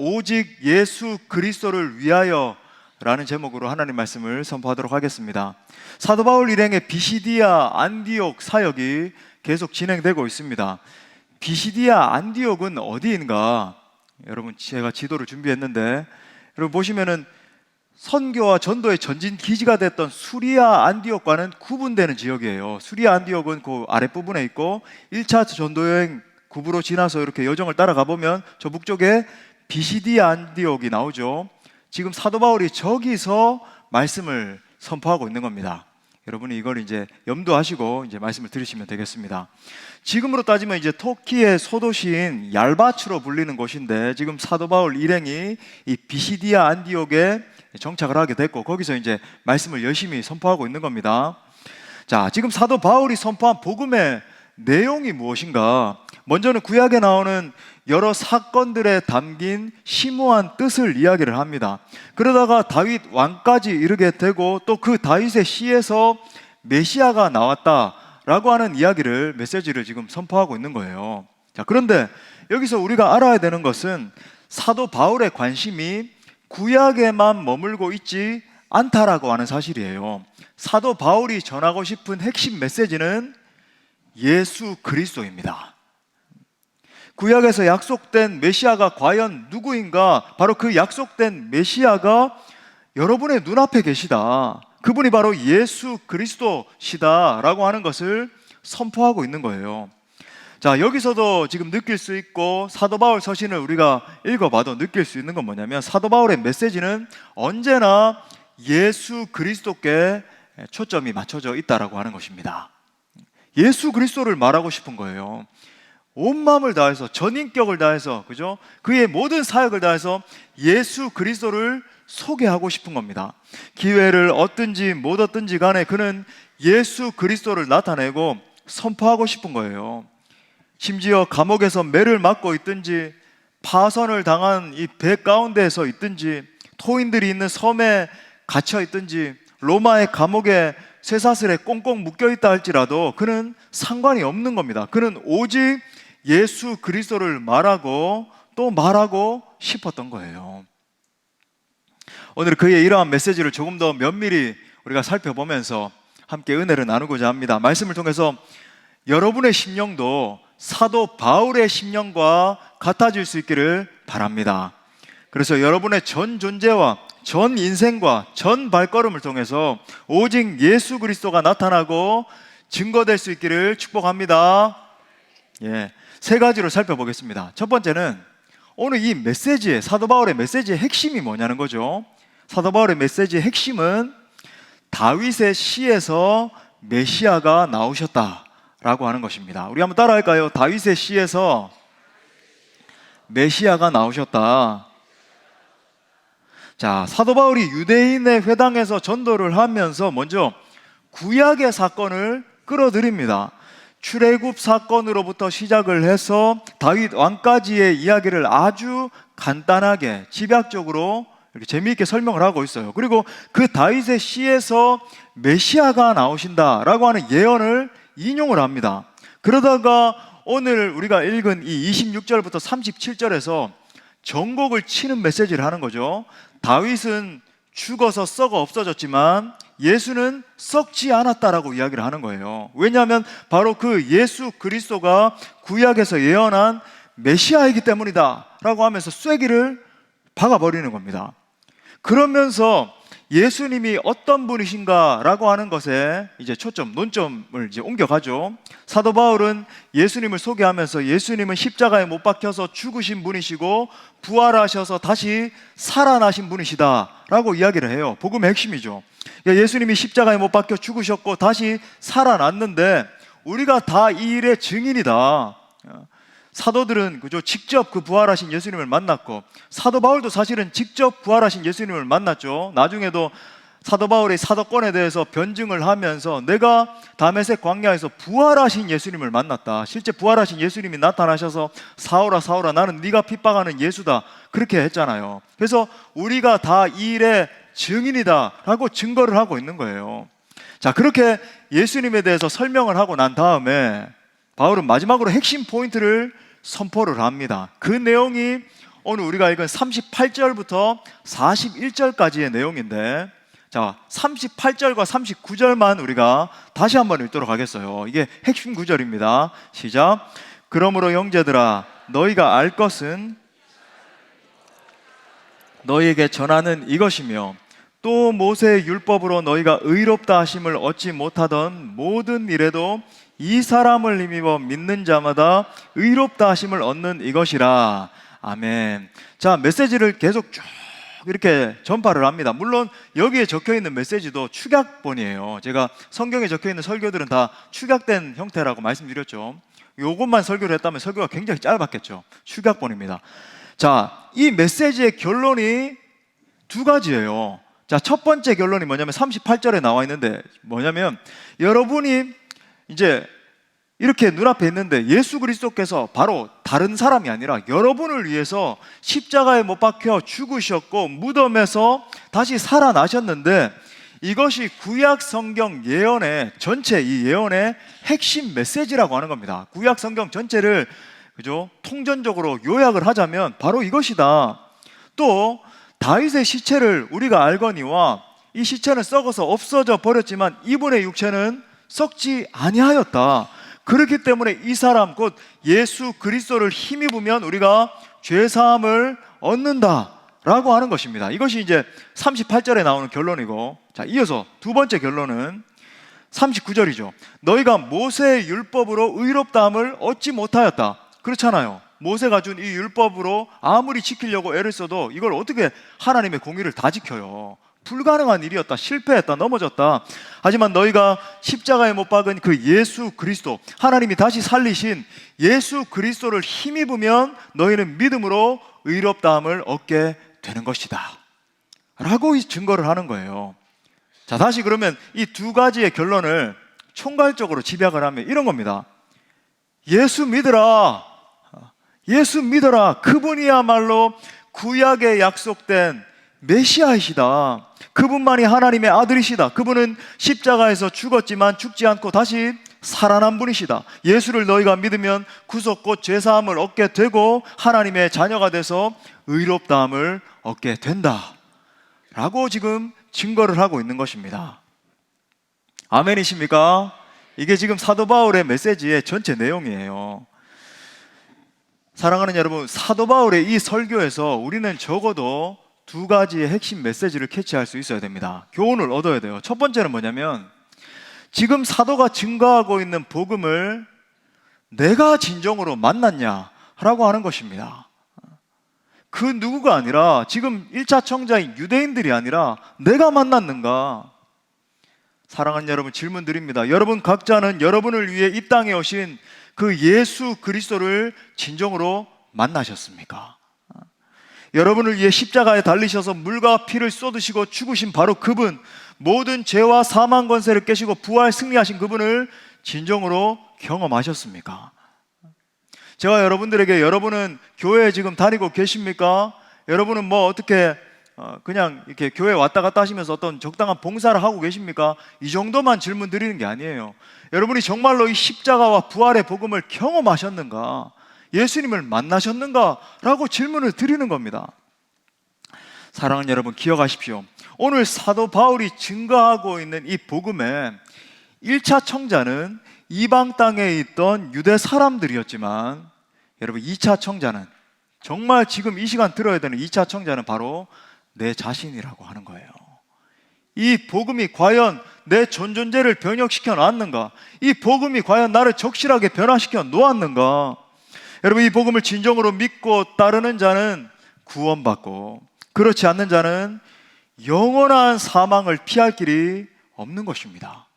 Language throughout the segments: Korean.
오직 예수 그리스도를 위하여 라는 제목으로 하나님 말씀을 선포하도록 하겠습니다. 사도 바울 일행의 비시디아 안디옥 사역이 계속 진행되고 있습니다. 비시디아 안디옥은 어디인가? 여러분, 제가 지도를 준비했는데 여러분 보시면은 선교와 전도의 전진 기지가 됐던 수리아 안디옥과는 구분되는 지역이에요. 수리아 안디옥은 그 아랫부분에 있고 1차 전도여행 구부로 지나서 이렇게 여정을 따라가 보면 저 북쪽에 비시디아 안디옥이 나오죠. 지금 사도 바울이 저기서 말씀을 선포하고 있는 겁니다. 여러분이 이걸 이제 염두하시고 이제 말씀을 들으시면 되겠습니다. 지금으로 따지면 이제 터키의 소도시인 얄바츠로 불리는 곳인데 지금 사도 바울 일행이 이 비시디아 안디옥에 정착을 하게 됐고 거기서 이제 말씀을 열심히 선포하고 있는 겁니다. 자, 지금 사도 바울이 선포한 복음의 내용이 무엇인가? 먼저는 구약에 나오는 여러 사건들에 담긴 심오한 뜻을 이야기를 합니다. 그러다가 다윗 왕까지 이르게 되고 또 그 다윗의 시에서 메시아가 나왔다라고 하는 이야기를, 메시지를 지금 선포하고 있는 거예요. 자, 그런데 여기서 우리가 알아야 되는 것은 사도 바울의 관심이 구약에만 머물고 있지 않다라고 하는 사실이에요. 사도 바울이 전하고 싶은 핵심 메시지는 예수 그리스도입니다. 구약에서 약속된 메시아가 과연 누구인가? 바로 그 약속된 메시아가 여러분의 눈앞에 계시다. 그분이 바로 예수 그리스도시다라고 하는 것을 선포하고 있는 거예요. 자, 여기서도 지금 느낄 수 있고 사도 바울 서신을 우리가 읽어봐도 느낄 수 있는 건 뭐냐면 사도 바울의 메시지는 언제나 예수 그리스도께 초점이 맞춰져 있다라고 하는 것입니다. 예수 그리스도를 말하고 싶은 거예요. 온 마음을 다해서, 전인격을 다해서, 그죠? 그의 모든 사역을 다해서 예수 그리스도를 소개하고 싶은 겁니다. 기회를 얻든지 못 얻든지 간에 그는 예수 그리스도를 나타내고 선포하고 싶은 거예요. 심지어 감옥에서 매를 맞고 있든지 파선을 당한 이 배 가운데에서 있든지 토인들이 있는 섬에 갇혀 있든지 로마의 감옥에 쇠사슬에 꽁꽁 묶여 있다 할지라도 그는 상관이 없는 겁니다. 그는 오직 예수 그리스도를 말하고 또 말하고 싶었던 거예요. 오늘 그의 이러한 메시지를 조금 더 면밀히 우리가 살펴보면서 함께 은혜를 나누고자 합니다. 말씀을 통해서 여러분의 심령도 사도 바울의 심령과 같아질 수 있기를 바랍니다. 그래서 여러분의 전 존재와 전 인생과 전 발걸음을 통해서 오직 예수 그리스도가 나타나고 증거될 수 있기를 축복합니다. 예, 세 가지로 살펴보겠습니다. 첫 번째는 오늘 이 메시지의, 사도 바울의 메시지의 핵심이 뭐냐는 거죠. 사도 바울의 메시지의 핵심은 다윗의 시에서 메시아가 나오셨다 라고 하는 것입니다. 우리 한번 따라 할까요? 다윗의 시에서 메시아가 나오셨다. 자, 사도 바울이 유대인의 회당에서 전도를 하면서 먼저 구약의 사건을 끌어들입니다. 출애굽 사건으로부터 시작을 해서 다윗 왕까지의 이야기를 아주 간단하게 집약적으로 이렇게 재미있게 설명을 하고 있어요. 그리고 그 다윗의 시에서 메시아가 나오신다라고 하는 예언을 인용을 합니다. 그러다가 오늘 우리가 읽은 이 26절부터 37절에서 전곡을 치는 메시지를 하는 거죠. 다윗은 죽어서 썩어 없어졌지만 예수는 썩지 않았다라고 이야기를 하는 거예요. 왜냐하면 바로 그 예수 그리스도가 구약에서 예언한 메시아이기 때문이다 라고 하면서 쐐기를 박아버리는 겁니다. 그러면서 예수님이 어떤 분이신가 라고 하는 것에 이제 논점을 이제 옮겨가죠. 사도 바울은 예수님을 소개하면서 예수님은 십자가에 못 박혀서 죽으신 분이시고 부활하셔서 다시 살아나신 분이시다 라고 이야기를 해요. 복음의 핵심이죠. 예수님이 십자가에 못 박혀 죽으셨고 다시 살아났는데 우리가 다 이 일의 증인이다. 사도들은 그죠, 직접 그 부활하신 예수님을 만났고 사도 바울도 사실은 직접 부활하신 예수님을 만났죠. 나중에도 사도 바울의 사도권에 대해서 변증을 하면서 내가 다메섹 광야에서 부활하신 예수님을 만났다. 실제 부활하신 예수님이 나타나셔서 사울아 사울아 나는 네가 핍박하는 예수다 그렇게 했잖아요. 그래서 우리가 다 이 일의 증인이다 라고 증거를 하고 있는 거예요. 자, 그렇게 예수님에 대해서 설명을 하고 난 다음에 바울은 마지막으로 핵심 포인트를 선포를 합니다. 그 내용이 오늘 우리가 읽은 38절부터 41절까지의 내용인데, 자, 38절과 39절만 우리가 다시 한번 읽도록 하겠어요. 이게 핵심 구절입니다. 시작. 그러므로 형제들아, 너희가 알 것은 너희에게 전하는 이것이며, 또 모세의 율법으로 너희가 의롭다 하심을 얻지 못하던 모든 일에도 이 사람을 힘입어 믿는 자마다 의롭다 하심을 얻는 이것이라. 아멘. 자, 메시지를 계속 쭉 이렇게 전파를 합니다. 물론 여기에 적혀있는 메시지도 축약본이에요. 제가 성경에 적혀있는 설교들은 다 축약된 형태라고 말씀드렸죠. 요것만 설교를 했다면 설교가 굉장히 짧았겠죠. 축약본입니다. 자, 이 메시지의 결론이 두 가지예요. 자, 첫 번째 결론이 뭐냐면 38절에 나와 있는데, 뭐냐면 여러분이 이제 이렇게 눈앞에 있는데 예수 그리스도께서 바로 다른 사람이 아니라 여러분을 위해서 십자가에 못 박혀 죽으셨고 무덤에서 다시 살아나셨는데, 이것이 구약 성경 예언의 전체, 이 예언의 핵심 메시지라고 하는 겁니다. 구약 성경 전체를 그죠? 통전적으로 요약을 하자면 바로 이것이다. 또 다윗의 시체를 우리가 알거니와 이 시체는 썩어서 없어져 버렸지만 이분의 육체는 썩지 아니하였다. 그렇기 때문에 이 사람 곧 예수 그리스도를 힘입으면 우리가 죄사함을 얻는다라고 하는 것입니다. 이것이 이제 38절에 나오는 결론이고, 자, 이어서 두 번째 결론은 39절이죠. 너희가 모세의 율법으로 의롭다함을 얻지 못하였다. 그렇잖아요. 모세가 준 이 율법으로 아무리 지키려고 애를 써도 이걸 어떻게 하나님의 공의를 다 지켜요? 불가능한 일이었다. 실패했다. 넘어졌다. 하지만 너희가 십자가에 못 박은 그 예수 그리스도, 하나님이 다시 살리신 예수 그리스도를 힘입으면 너희는 믿음으로 의롭다함을 얻게 되는 것이다 라고 증거를 하는 거예요. 자, 다시 그러면 이 두 가지의 결론을 총괄적으로 집약을 하면 이런 겁니다. 예수 믿으라. 예수 믿어라. 그분이야말로 구약에 약속된 메시아이시다. 그분만이 하나님의 아들이시다. 그분은 십자가에서 죽었지만 죽지 않고 다시 살아난 분이시다. 예수를 너희가 믿으면 구속 곧 죄사함을 얻게 되고 하나님의 자녀가 돼서 의롭다함을 얻게 된다 라고 지금 증거를 하고 있는 것입니다. 아멘이십니까? 이게 지금 사도 바울의 메시지의 전체 내용이에요. 사랑하는 여러분, 사도 바울의 이 설교에서 우리는 적어도 두 가지의 핵심 메시지를 캐치할 수 있어야 됩니다. 교훈을 얻어야 돼요. 첫 번째는 뭐냐면, 지금 사도가 증거하고 있는 복음을 내가 진정으로 만났냐라고 하는 것입니다. 그 누구가 아니라, 지금 1차 청자인 유대인들이 아니라 내가 만났는가? 사랑하는 여러분, 질문 드립니다. 여러분 각자는 여러분을 위해 이 땅에 오신 그 예수 그리스도를 진정으로 만나셨습니까? 여러분을 위해 십자가에 달리셔서 물과 피를 쏟으시고 죽으신 바로 그분, 모든 죄와 사망 권세를 깨시고 부활 승리하신 그분을 진정으로 경험하셨습니까? 제가 여러분들에게, 여러분은 교회에 지금 다니고 계십니까? 여러분은 뭐 어떻게 그냥 이렇게 교회 왔다 갔다 하시면서 어떤 적당한 봉사를 하고 계십니까? 이 정도만 질문 드리는 게 아니에요. 여러분이 정말로 이 십자가와 부활의 복음을 경험하셨는가? 예수님을 만나셨는가? 라고 질문을 드리는 겁니다. 사랑하는 여러분, 기억하십시오. 오늘 사도 바울이 증거하고 있는 이 복음의 1차 청자는 이방 땅에 있던 유대 사람들이었지만, 여러분 2차 청자는, 정말 지금 이 시간 들어야 되는 2차 청자는 바로 내 자신이라고 하는 거예요. 이 복음이 과연 내 전존재를 변혁시켜 놨는가? 이 복음이 과연 나를 적실하게 변화시켜 놓았는가? 여러분, 이 복음을 진정으로 믿고 따르는 자는 구원받고, 그렇지 않는 자는 영원한 사망을 피할 길이 없는 것입니다.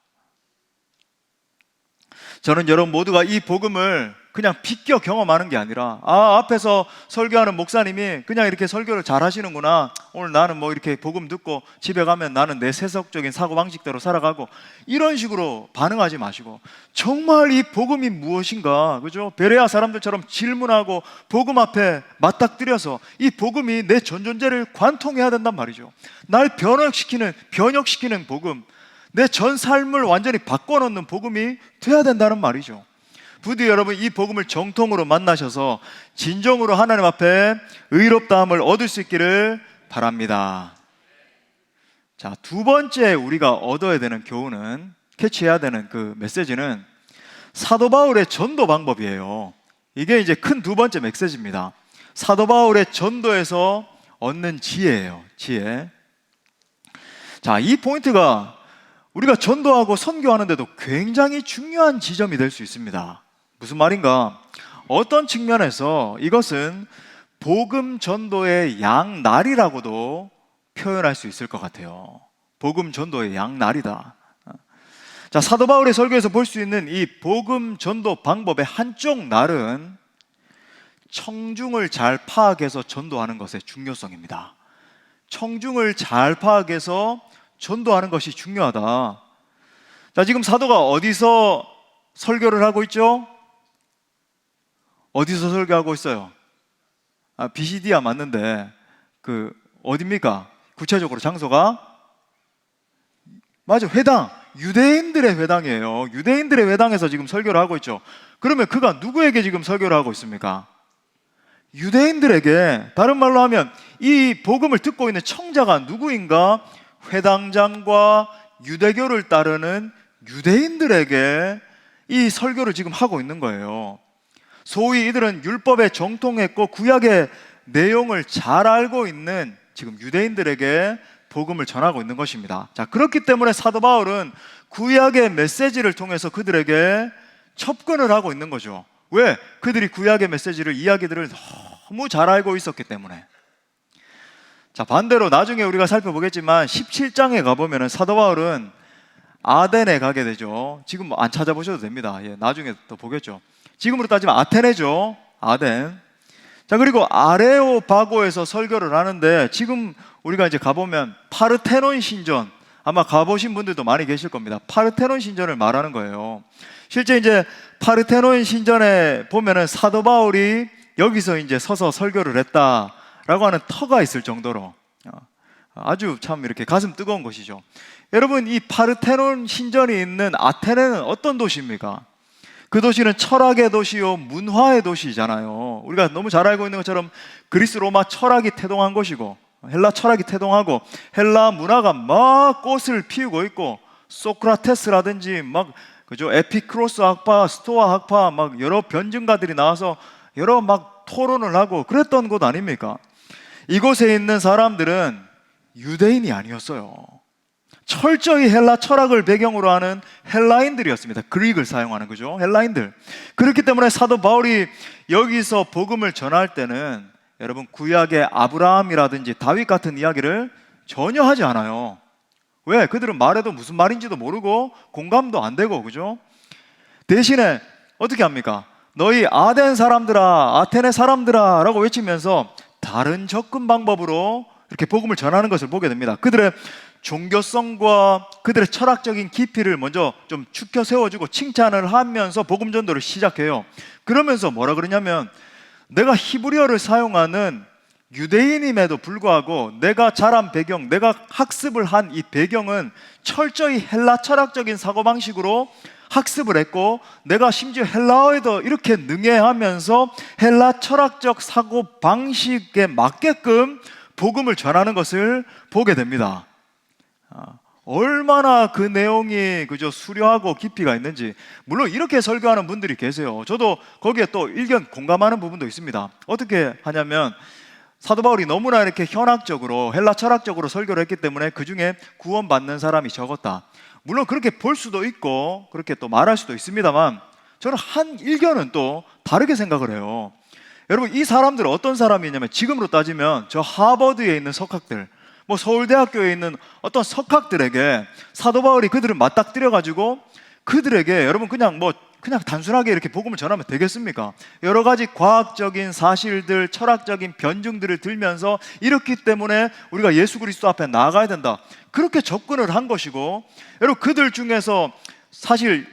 저는 여러분 모두가 이 복음을 그냥 비껴 경험하는 게 아니라, 앞에서 설교하는 목사님이 그냥 이렇게 설교를 잘 하시는구나, 오늘 나는 뭐 이렇게 복음 듣고 집에 가면 나는 내 세속적인 사고방식대로 살아가고, 이런 식으로 반응하지 마시고, 정말 이 복음이 무엇인가, 그죠? 베레아 사람들처럼 질문하고 복음 앞에 맞닥뜨려서 이 복음이 내 전존재를 관통해야 된단 말이죠. 날 변혁시키는 복음, 내 전 삶을 완전히 바꿔놓는 복음이 돼야 된다는 말이죠. 부디 여러분 이 복음을 정통으로 만나셔서 진정으로 하나님 앞에 의롭다함을 얻을 수 있기를 바랍니다. 자, 두 번째 우리가 얻어야 되는 교훈은, 캐치해야 되는 그 메시지는 사도 바울의 전도 방법이에요. 이게 이제 큰 두 번째 메시지입니다. 사도 바울의 전도에서 얻는 지혜예요. 지혜. 자, 이 포인트가 우리가 전도하고 선교하는데도 굉장히 중요한 지점이 될 수 있습니다. 무슨 말인가? 어떤 측면에서 이것은 복음 전도의 양날이라고도 표현할 수 있을 것 같아요. 복음 전도의 양날이다. 자, 사도 바울의 설교에서 볼 수 있는 이 복음 전도 방법의 한쪽 날은 청중을 잘 파악해서 전도하는 것의 중요성입니다. 청중을 잘 파악해서 전도하는 것이 중요하다. 자, 지금 사도가 어디서 설교를 하고 있죠? 어디서 설교하고 있어요? 비시디아 맞는데 어디입니까? 구체적으로 장소가? 맞아, 회당. 유대인들의 회당이에요. 유대인들의 회당에서 지금 설교를 하고 있죠. 그러면 그가 누구에게 지금 설교를 하고 있습니까? 유대인들에게. 다른 말로 하면 이 복음을 듣고 있는 청자가 누구인가? 회당장과 유대교를 따르는 유대인들에게 이 설교를 지금 하고 있는 거예요. 소위 이들은 율법에 정통했고 구약의 내용을 잘 알고 있는 지금 유대인들에게 복음을 전하고 있는 것입니다. 자, 그렇기 때문에 사도 바울은 구약의 메시지를 통해서 그들에게 접근을 하고 있는 거죠. 왜? 그들이 구약의 메시지를, 이야기들을 너무 잘 알고 있었기 때문에. 자, 반대로 나중에 우리가 살펴보겠지만 17장에 가보면 사도 바울은 아덴에 가게 되죠. 지금 안 찾아보셔도 됩니다. 나중에 또 보겠죠. 지금으로 따지면 아테네죠. 아덴. 자, 그리고 아레오바고에서 설교를 하는데 지금 우리가 이제 가보면 파르테논 신전, 아마 가보신 분들도 많이 계실 겁니다. 파르테논 신전을 말하는 거예요. 실제 이제 파르테논 신전에 보면은 사도 바울이 여기서 이제 서서 설교를 했다라고 하는 터가 있을 정도로 아주 참 이렇게 가슴 뜨거운 것이죠. 여러분, 이 파르테논 신전이 있는 아테네는 어떤 도시입니까? 그 도시는 철학의 도시요, 문화의 도시잖아요. 우리가 너무 잘 알고 있는 것처럼 그리스 로마 철학이 태동한 곳이고, 헬라 철학이 태동하고, 헬라 문화가 막 꽃을 피우고 있고, 소크라테스라든지 막 그죠, 에피크로스 학파, 스토아 학파 막 여러 변증가들이 나와서 여러 막 토론을 하고 그랬던 곳 아닙니까? 이곳에 있는 사람들은 유대인이 아니었어요. 철저히 헬라 철학을 배경으로 하는 헬라인들이었습니다. 그릭을 사용하는 거죠. 헬라인들. 그렇기 때문에 사도 바울이 여기서 복음을 전할 때는 여러분 구약의 아브라함이라든지 다윗 같은 이야기를 전혀 하지 않아요. 왜? 그들은 말해도 무슨 말인지도 모르고 공감도 안 되고, 그죠? 대신에 어떻게 합니까? 너희 아덴 사람들아, 아테네 사람들아 라고 외치면서 다른 접근 방법으로 이렇게 복음을 전하는 것을 보게 됩니다. 그들의 종교성과 그들의 철학적인 깊이를 먼저 좀 축켜 세워주고 칭찬을 하면서 복음 전도를 시작해요. 그러면서 뭐라 그러냐면, 내가 히브리어를 사용하는 유대인임에도 불구하고 내가 자란 배경, 내가 학습을 한 이 배경은 철저히 헬라 철학적인 사고방식으로 학습을 했고, 내가 심지어 헬라어에도 이렇게 능해하면서 헬라 철학적 사고방식에 맞게끔 복음을 전하는 것을 보게 됩니다. 얼마나 그 내용이 그저 수려하고 깊이가 있는지. 물론 이렇게 설교하는 분들이 계세요. 저도 거기에 또 일견 공감하는 부분도 있습니다. 어떻게 하냐면, 사도 바울이 너무나 이렇게 현학적으로 헬라 철학적으로 설교를 했기 때문에 그 중에 구원받는 사람이 적었다. 물론 그렇게 볼 수도 있고 그렇게 또 말할 수도 있습니다만, 저는 한 일견은 또 다르게 생각을 해요. 여러분, 이 사람들은 어떤 사람이냐면, 지금으로 따지면 저 하버드에 있는 석학들, 뭐 서울대학교에 있는 어떤 석학들에게 사도 바울이 그들을 맞닥뜨려 가지고 그들에게 여러분 그냥 단순하게 이렇게 복음을 전하면 되겠습니까? 여러 가지 과학적인 사실들, 철학적인 변증들을 들면서 이렇기 때문에 우리가 예수 그리스도 앞에 나아가야 된다, 그렇게 접근을 한 것이고, 여러분 그들 중에서 사실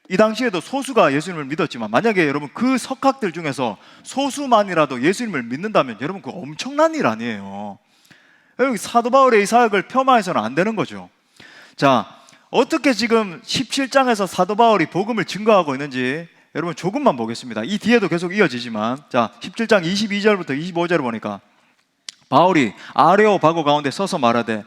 이 당시에도 소수가 예수님을 믿었지만, 만약에 여러분 그 석학들 중에서 소수만이라도 예수님을 믿는다면 여러분 그거 엄청난 일 아니에요. 여러분 사도 바울의 이 사역을 폄하해서는 안 되는 거죠. 자, 어떻게 지금 17장에서 사도 바울이 복음을 증거하고 있는지 여러분 조금만 보겠습니다. 이 뒤에도 계속 이어지지만, 자 17장 22절부터 25절 보니까 바울이 아레오바고 가운데 서서 말하되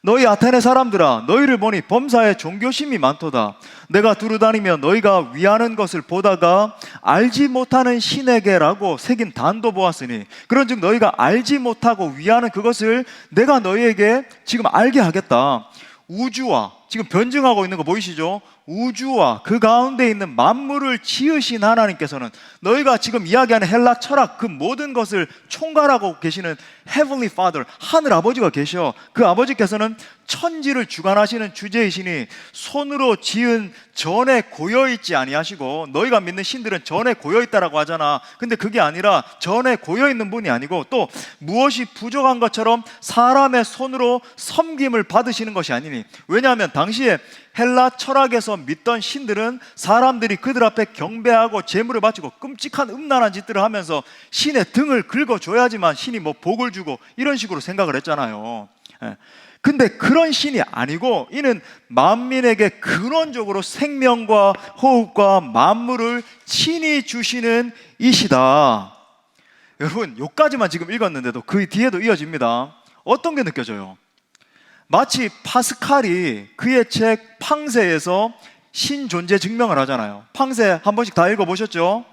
너희 아테네 사람들아, 너희를 보니 범사에 종교심이 많도다. 내가 두루다니며 너희가 위하는 것을 보다가 알지 못하는 신에게라고 새긴 단도 보았으니, 그런즉 너희가 알지 못하고 위하는 그것을 내가 너희에게 지금 알게 하겠다. 우주와, 지금 변증하고 있는 거 보이시죠? 우주와 그 가운데 있는 만물을 지으신 하나님께서는, 너희가 지금 이야기하는 헬라 철학 그 모든 것을 총괄하고 계시는 Heavenly Father, 하늘 아버지가 계셔. 그 아버지께서는 천지를 주관하시는 주제이시니 손으로 지은 전에 고여있지 아니하시고, 너희가 믿는 신들은 전에 고여있다라고 하잖아. 근데 그게 아니라 전에 고여있는 분이 아니고, 또 무엇이 부족한 것처럼 사람의 손으로 섬김을 받으시는 것이 아니니, 왜냐하면 당시에 헬라 철학에서 믿던 신들은 사람들이 그들 앞에 경배하고 제물을 바치고 끔찍한 음란한 짓들을 하면서 신의 등을 긁어줘야지만 신이 뭐 복을 주고 이런 식으로 생각을 했잖아요. 근데 그런 신이 아니고, 이는 만민에게 근원적으로 생명과 호흡과 만물을 친히 주시는 이시다. 여러분 여기까지만 지금 읽었는데도 그 뒤에도 이어집니다. 어떤 게 느껴져요? 마치 파스칼이 그의 책 팡세에서 신존재 증명을 하잖아요. 팡세 한 번씩 다 읽어보셨죠?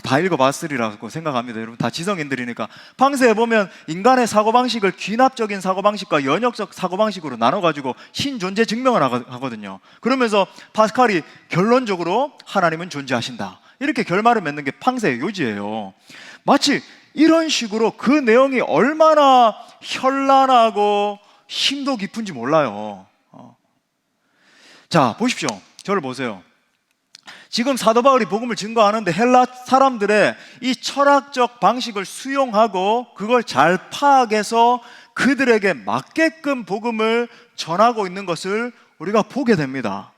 다 읽어봤으리라고 생각합니다. 여러분 다 지성인들이니까. 팡세에 보면 인간의 사고방식을 귀납적인 사고방식과 연역적 사고방식으로 나눠가지고 신존재 증명을 하거든요. 그러면서 파스칼이 결론적으로 하나님은 존재하신다, 이렇게 결말을 맺는 게 팡세의 요지예요. 마치 이런 식으로 그 내용이 얼마나 현란하고 심도 깊은지 몰라요. 자 보십시오. 저를 보세요. 지금 사도 바울이 복음을 증거하는데 헬라 사람들의 이 철학적 방식을 수용하고 그걸 잘 파악해서 그들에게 맞게끔 복음을 전하고 있는 것을 우리가 보게 됩니다.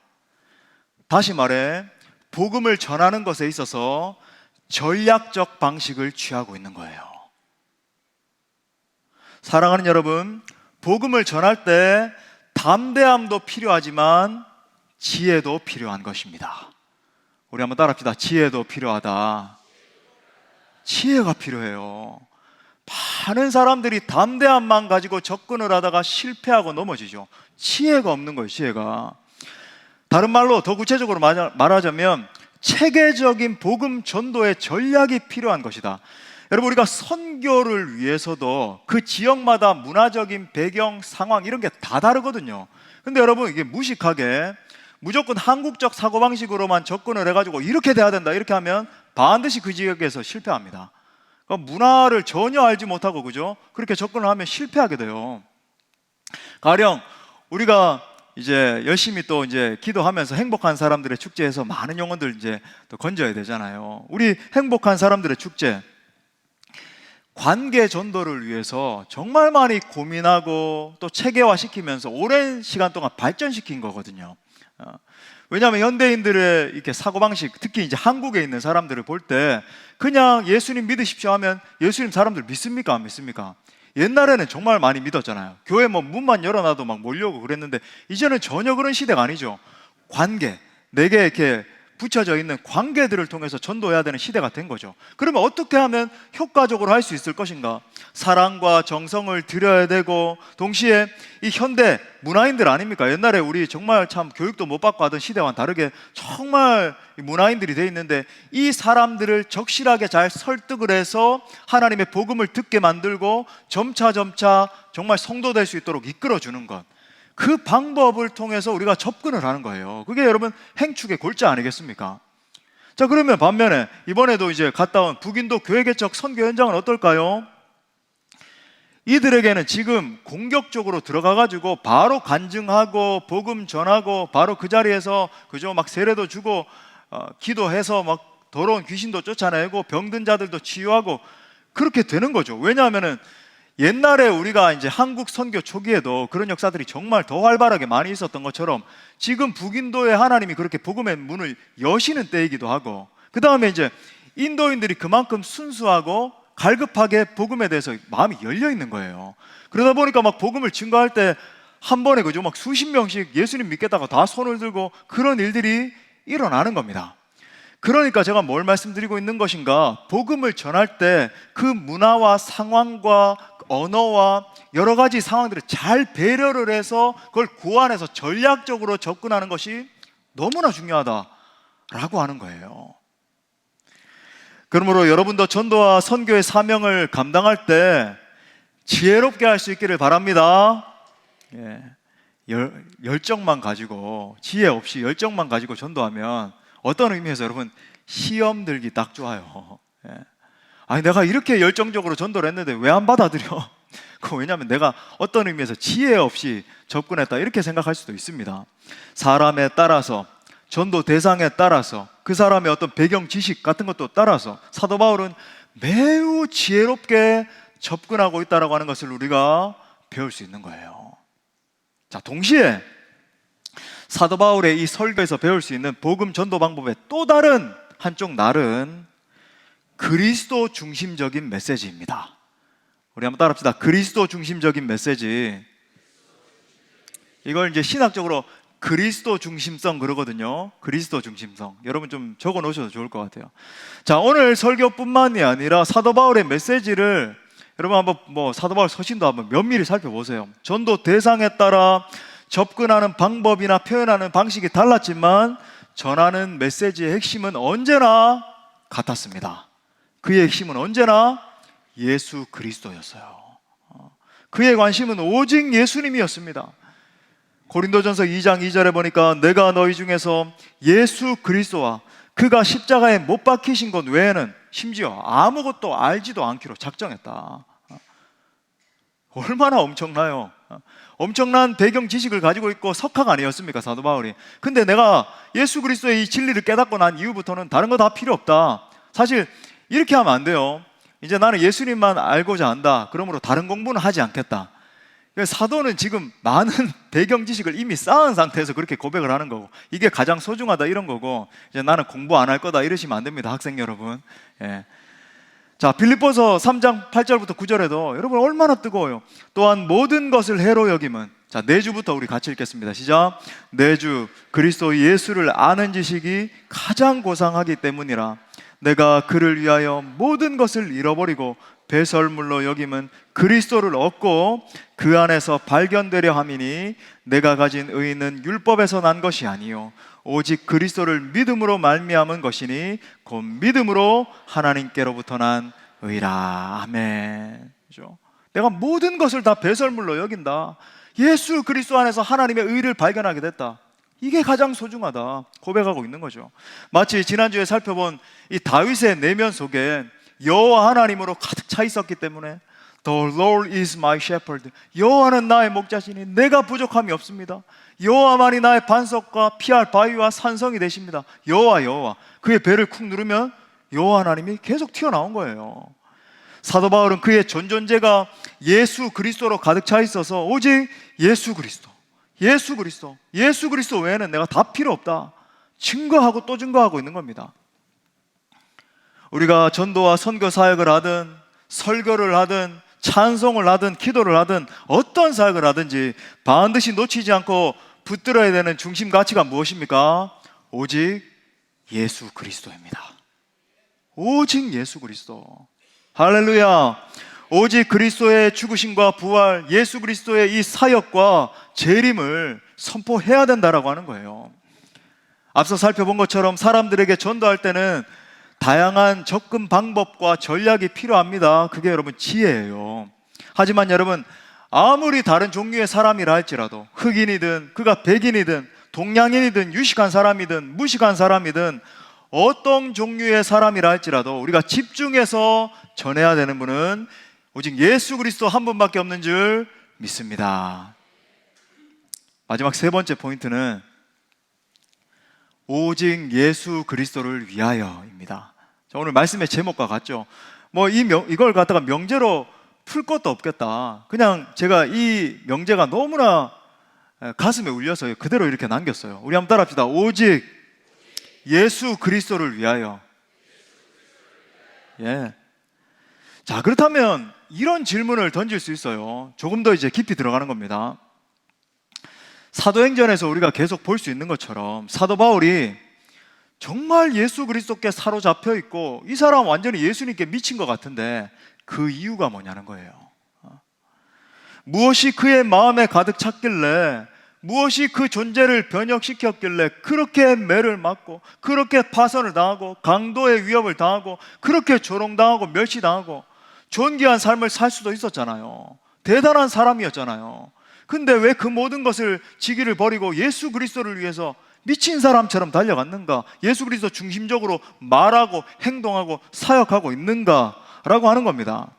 다시 말해, 복음을 전하는 것에 있어서 전략적 방식을 취하고 있는 거예요. 사랑하는 여러분, 복음을 전할 때 담대함도 필요하지만 지혜도 필요한 것입니다. 우리 한번 따라합시다. 지혜도 필요하다. 지혜가 필요해요. 많은 사람들이 담대함만 가지고 접근을 하다가 실패하고 넘어지죠. 지혜가 없는 거예요. 지혜가. 다른 말로 더 구체적으로 말하자면 체계적인 복음 전도의 전략이 필요한 것이다. 여러분 우리가 선교를 위해서도 그 지역마다 문화적인 배경, 상황 이런 게 다 다르거든요. 근데 여러분 이게 무식하게 무조건 한국적 사고방식으로만 접근을 해가지고 이렇게 돼야 된다 이렇게 하면 반드시 그 지역에서 실패합니다. 그러니까 문화를 전혀 알지 못하고, 그죠? 그렇게 접근을 하면 실패하게 돼요. 가령 우리가 이제 열심히 또 이제 기도하면서 행복한 사람들의 축제에서 많은 영혼들 이제 또 건져야 되잖아요. 우리 행복한 사람들의 축제, 관계 전도를 위해서 정말 많이 고민하고 또 체계화시키면서 오랜 시간 동안 발전시킨 거거든요. 왜냐하면 현대인들의 이렇게 사고방식, 특히 이제 한국에 있는 사람들을 볼 때 그냥 예수님 믿으십시오 하면 예수님 사람들 믿습니까? 안 믿습니까? 옛날에는 정말 많이 믿었잖아요. 교회 뭐 문만 열어놔도 막 몰려오고 그랬는데 이제는 전혀 그런 시대가 아니죠. 관계, 내게 이렇게 붙여져 있는 관계들을 통해서 전도해야 되는 시대가 된 거죠. 그러면 어떻게 하면 효과적으로 할 수 있을 것인가? 사랑과 정성을 들여야 되고, 동시에 이 현대 문화인들 아닙니까? 옛날에 우리 정말 참 교육도 못 받고 하던 시대와는 다르게 정말 문화인들이 돼 있는데, 이 사람들을 적실하게 잘 설득을 해서 하나님의 복음을 듣게 만들고 점차 정말 성도 될 수 있도록 이끌어주는 것, 그 방법을 통해서 우리가 접근을 하는 거예요. 그게 여러분 행축의 골자 아니겠습니까? 자, 그러면 반면에 이번에도 이제 갔다 온 북인도 교회 개척 선교 현장은 어떨까요? 이들에게는 지금 공격적으로 들어가가지고 바로 간증하고 복음 전하고 바로 그 자리에서 그죠 막 세례도 주고 기도해서 막 더러운 귀신도 쫓아내고 병든 자들도 치유하고 그렇게 되는 거죠. 왜냐하면은 옛날에 우리가 이제 한국 선교 초기에도 그런 역사들이 정말 더 활발하게 많이 있었던 것처럼 지금 북인도에 하나님이 그렇게 복음의 문을 여시는 때이기도 하고, 그 다음에 이제 인도인들이 그만큼 순수하고 갈급하게 복음에 대해서 마음이 열려 있는 거예요. 그러다 보니까 막 복음을 증거할 때 한 번에 그죠 막 수십 명씩 예수님 믿겠다고 다 손을 들고 그런 일들이 일어나는 겁니다. 그러니까 제가 뭘 말씀드리고 있는 것인가? 복음을 전할 때 그 문화와 상황과 언어와 여러 가지 상황들을 잘 배려를 해서 그걸 고안해서 전략적으로 접근하는 것이 너무나 중요하다라고 하는 거예요. 그러므로 여러분도 전도와 선교의 사명을 감당할 때 지혜롭게 할 수 있기를 바랍니다. 예. 열정만 가지고, 지혜 없이 열정만 가지고 전도하면 어떤 의미에서 여러분 시험 들기 딱 좋아요. 예. 아니 내가 이렇게 열정적으로 전도를 했는데 왜 안 받아들여? 왜냐하면 내가 어떤 의미에서 지혜 없이 접근했다 이렇게 생각할 수도 있습니다. 사람에 따라서, 전도 대상에 따라서, 그 사람의 어떤 배경 지식 같은 것도 따라서 사도 바울은 매우 지혜롭게 접근하고 있다고 하는 것을 우리가 배울 수 있는 거예요. 자, 동시에 사도 바울의 이 설교에서 배울 수 있는 복음 전도 방법의 또 다른 한쪽 날은 그리스도 중심적인 메시지입니다. 우리 한번 따라합시다. 그리스도 중심적인 메시지. 이걸 이제 신학적으로 그리스도 중심성 그러거든요. 그리스도 중심성. 여러분 좀 적어 놓으셔도 좋을 것 같아요. 자, 오늘 설교뿐만이 아니라 사도 바울의 메시지를 여러분 한번 사도 바울 서신도 한번 면밀히 살펴보세요. 전도 대상에 따라 접근하는 방법이나 표현하는 방식이 달랐지만 전하는 메시지의 핵심은 언제나 같았습니다. 그의 핵심은 언제나 예수 그리스도였어요. 그의 관심은 오직 예수님이었습니다. 고린도전서 2장 2절에 보니까 내가 너희 중에서 예수 그리스도와 그가 십자가에 못 박히신 것 외에는 심지어 아무것도 알지도 않기로 작정했다. 얼마나 엄청나요? 엄청난 배경 지식을 가지고 있고 석학 아니었습니까, 사도 바울이? 근데 내가 예수 그리스도의 이 진리를 깨닫고 난 이후부터는 다른 거 다 필요 없다. 사실 이렇게 하면 안 돼요. 이제 나는 예수님만 알고자 한다. 그러므로 다른 공부는 하지 않겠다. 사도는 지금 많은 배경 지식을 이미 쌓은 상태에서 그렇게 고백을 하는 거고, 이게 가장 소중하다 이런 거고, 이제 나는 공부 안 할 거다 이러시면 안 됩니다, 학생 여러분. 예. 자, 빌립보서 3장 8절부터 9절에도 여러분 얼마나 뜨거워요. 또한 모든 것을 해로 여김은, 자, 네 주부터 우리 같이 읽겠습니다. 시작. 네 주 그리스도 예수를 아는 지식이 가장 고상하기 때문이라. 내가 그를 위하여 모든 것을 잃어버리고 배설물로 여김은 그리스도를 얻고 그 안에서 발견되려 함이니 내가 가진 의는 율법에서 난 것이 아니요 오직 그리스도를 믿음으로 말미암은 것이니 곧 믿음으로 하나님께로부터 난 의라. 아멘. 그죠? 내가 모든 것을 다 배설물로 여긴다. 예수 그리스도 안에서 하나님의 의를 발견하게 됐다. 이게 가장 소중하다 고백하고 있는 거죠. 마치 지난주에 살펴본 이 다윗의 내면 속에 여호와 하나님으로 가득 차 있었기 때문에 The Lord is my shepherd. 여호와는 나의 목자시니 내가 부족함이 없습니다. 여호와만이 나의 반석과 피할 바위와 산성이 되십니다. 여호와. 그의 배를 쿡 누르면 여호와 하나님이 계속 튀어나온 거예요. 사도 바울은 그의 전존재가 예수 그리스도로 가득 차 있어서 오직 예수 그리스도 외에는 내가 다 필요 없다 증거하고 또 증거하고 있는 겁니다. 우리가 전도와 선교 사역을 하든 설교를 하든 찬송을 하든 기도를 하든 어떤 사역을 하든지 반드시 놓치지 않고 붙들어야 되는 중심 가치가 무엇입니까? 오직 예수 그리스도입니다. 오직 예수 그리스도. 할렐루야. 오직 그리스도의 죽으심과 부활, 예수 그리스도의 이 사역과 재림을 선포해야 된다라고 하는 거예요. 앞서 살펴본 것처럼 사람들에게 전도할 때는 다양한 접근 방법과 전략이 필요합니다. 그게 여러분 지혜예요. 하지만 여러분 아무리 다른 종류의 사람이라 할지라도 흑인이든 그가 백인이든 동양인이든 유식한 사람이든 무식한 사람이든 어떤 종류의 사람이라 할지라도 우리가 집중해서 전해야 되는 분은 오직 예수 그리스도 한 분밖에 없는 줄 믿습니다. 마지막 세 번째 포인트는 오직 예수 그리스도를 위하여입니다. 자, 오늘 말씀의 제목과 같죠? 이걸 갖다가 명제로 풀 것도 없겠다. 그냥 제가 이 명제가 너무나 가슴에 울려서 그대로 이렇게 남겼어요. 우리 한번 따라합시다. 오직 예수 그리스도를 위하여. 예. 자, 그렇다면 이런 질문을 던질 수 있어요. 조금 더 이제 깊이 들어가는 겁니다. 사도행전에서 우리가 계속 볼 수 있는 것처럼 사도 바울이 정말 예수 그리스도께 사로잡혀 있고 이 사람 완전히 예수님께 미친 것 같은데 그 이유가 뭐냐는 거예요. 무엇이 그의 마음에 가득 찼길래, 무엇이 그 존재를 변혁시켰길래 그렇게 매를 맞고 그렇게 파선을 당하고 강도의 위협을 당하고 그렇게 조롱당하고 멸시당하고 존귀한 삶을 살 수도 있었잖아요. 대단한 사람이었잖아요. 근데 왜 그 모든 것을 지기를 버리고 예수 그리스도를 위해서 미친 사람처럼 달려갔는가? 예수 그리스도 중심적으로 말하고 행동하고 사역하고 있는가라고 하는 겁니다.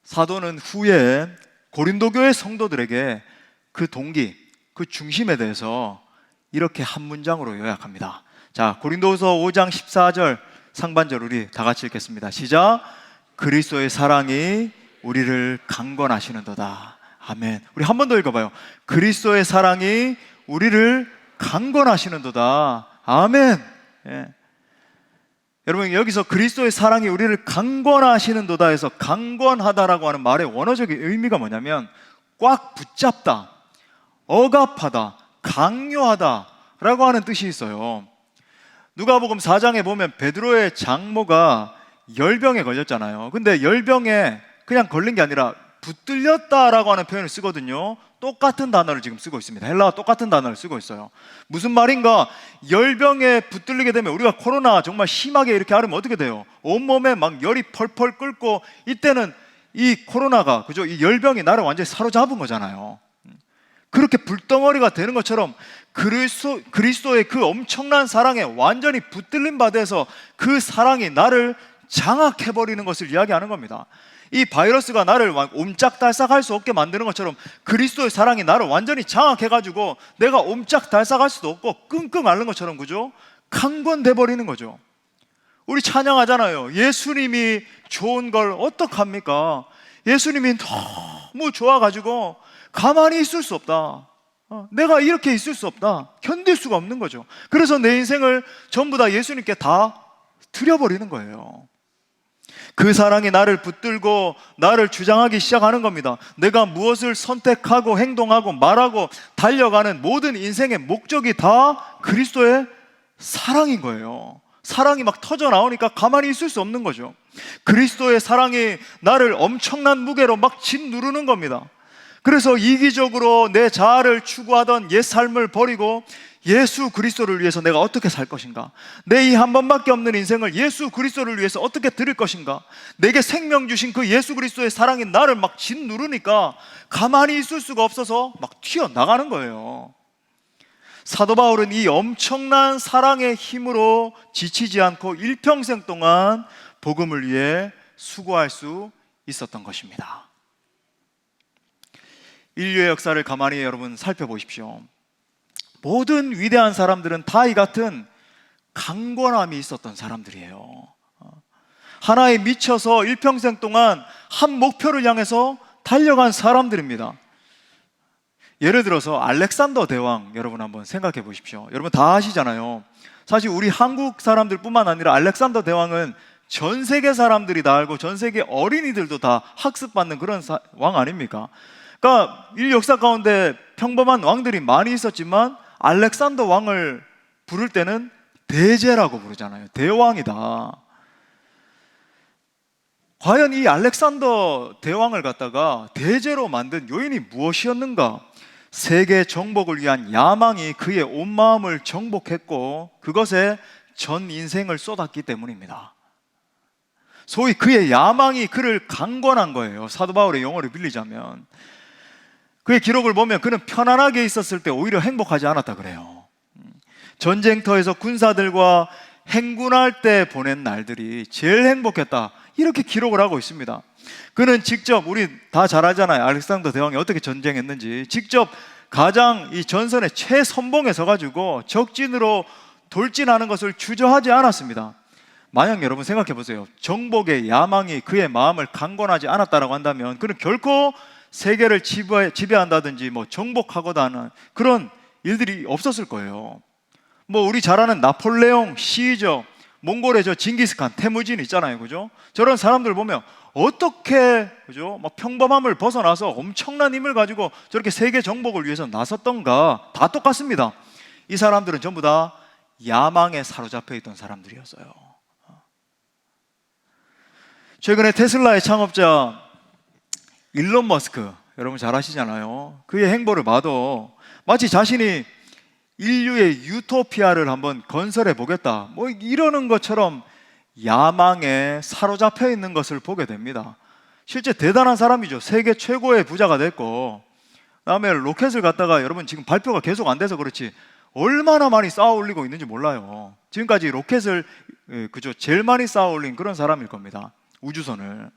사도는 후에 고린도 교회 성도들에게 그 동기, 그 중심에 대해서 이렇게 한 문장으로 요약합니다. 자, 고린도후서 5장 14절 상반절 우리 다 같이 읽겠습니다. 시작. 그리스도의 사랑이 우리를 강권하시는도다. 아멘. 우리 한 번 더 읽어봐요. 그리스도의 사랑이 우리를 강권하시는도다. 아멘. 예. 여러분, 여기서 그리스도의 사랑이 우리를 강권하시는도다 해서 강권하다라고 하는 말의 원어적인 의미가 뭐냐면 꽉 붙잡다, 억압하다, 강요하다라고 하는 뜻이 있어요. 누가복음 4장에 보면 베드로의 장모가 열병에 걸렸잖아요. 근데 열병에 그냥 걸린 게 아니라 붙들렸다라고 하는 표현을 쓰거든요. 똑같은 단어를 지금 쓰고 있습니다. 헬라어 똑같은 단어를 쓰고 있어요. 무슨 말인가? 열병에 붙들리게 되면 우리가 코로나 정말 심하게 이렇게 앓으면 어떻게 돼요? 온몸에 막 열이 펄펄 끓고 이때는 이 코로나가, 그죠? 이 열병이 나를 완전히 사로잡은 거잖아요. 그렇게 불덩어리가 되는 것처럼 그리스도의 그 엄청난 사랑에 완전히 붙들린 바 돼서 그 사랑이 나를 장악해버리는 것을 이야기하는 겁니다. 이 바이러스가 나를 옴짝달싹할 수 없게 만드는 것처럼 그리스도의 사랑이 나를 완전히 장악해가지고 내가 옴짝달싹할 수도 없고 끙끙 앓는 것처럼, 그죠? 강권돼 버리는 거죠. 우리 찬양하잖아요. 예수님이 좋은 걸 어떡합니까? 예수님이 너무 좋아가지고 가만히 있을 수 없다. 내가 이렇게 있을 수 없다. 견딜 수가 없는 거죠. 그래서 내 인생을 전부 다 예수님께 다 드려버리는 거예요. 그 사랑이 나를 붙들고 나를 주장하기 시작하는 겁니다. 내가 무엇을 선택하고 행동하고 말하고 달려가는 모든 인생의 목적이 다 그리스도의 사랑인 거예요. 사랑이 막 터져 나오니까 가만히 있을 수 없는 거죠. 그리스도의 사랑이 나를 엄청난 무게로 막 짓누르는 겁니다. 그래서 이기적으로 내 자아를 추구하던 옛 삶을 버리고 예수 그리스도를 위해서 내가 어떻게 살 것인가? 내 이 한 번밖에 없는 인생을 예수 그리스도를 위해서 어떻게 드릴 것인가? 내게 생명 주신 그 예수 그리스도의 사랑이 나를 막 짓누르니까 가만히 있을 수가 없어서 막 튀어나가는 거예요. 사도 바울은 이 엄청난 사랑의 힘으로 지치지 않고 일평생 동안 복음을 위해 수고할 수 있었던 것입니다. 인류의 역사를 가만히 여러분 살펴보십시오. 모든 위대한 사람들은 다 이 같은 강권함이 있었던 사람들이에요. 하나에 미쳐서 일평생 동안 한 목표를 향해서 달려간 사람들입니다. 예를 들어서 알렉산더 대왕, 여러분 한번 생각해 보십시오. 여러분 다 아시잖아요. 사실 우리 한국 사람들 뿐만 아니라 알렉산더 대왕은 전 세계 사람들이 다 알고 전 세계 어린이들도 다 학습받는 그런 왕 아닙니까? 그러니까 인류 역사 가운데 평범한 왕들이 많이 있었지만 알렉산더 왕을 부를 때는 대제라고 부르잖아요. 대왕이다. 과연 이 알렉산더 대왕을 갖다가 대제로 만든 요인이 무엇이었는가? 세계 정복을 위한 야망이 그의 온 마음을 정복했고 그것에 전 인생을 쏟았기 때문입니다. 소위 그의 야망이 그를 강권한 거예요. 사도 바울의 용어를 빌리자면 그의 기록을 보면 그는 편안하게 있었을 때 오히려 행복하지 않았다 그래요. 전쟁터에서 군사들과 행군할 때 보낸 날들이 제일 행복했다, 이렇게 기록을 하고 있습니다. 그는 직접, 우리 다 잘 알잖아요. 알렉산더 대왕이 어떻게 전쟁했는지. 직접 가장 이 전선의 최선봉에 서가지고 적진으로 돌진하는 것을 주저하지 않았습니다. 만약 여러분 생각해 보세요. 정복의 야망이 그의 마음을 강권하지 않았다라고 한다면 그는 결코 세계를 지배한다든지 뭐 정복하고자 하는 그런 일들이 없었을 거예요. 뭐 우리 잘 아는 나폴레옹, 시저, 몽골의 저 징기스칸, 태무진 있잖아요, 그죠? 저런 사람들 보면 어떻게, 그죠? 막 평범함을 벗어나서 엄청난 힘을 가지고 저렇게 세계 정복을 위해서 나섰던가? 다 똑같습니다. 이 사람들은 전부 다 야망에 사로잡혀 있던 사람들이었어요. 최근에 테슬라의 창업자 일론 머스크, 여러분 잘 아시잖아요. 그의 행보를 봐도 마치 자신이 인류의 유토피아를 한번 건설해 보겠다, 뭐 이러는 것처럼 야망에 사로잡혀 있는 것을 보게 됩니다. 실제 대단한 사람이죠. 세계 최고의 부자가 됐고, 그다음에 로켓을 갖다가, 여러분 지금 발표가 계속 안 돼서 그렇지 얼마나 많이 쌓아 올리고 있는지 몰라요. 지금까지 로켓을 그저 제일 많이 쌓아 올린 그런 사람일 겁니다. 우주선을.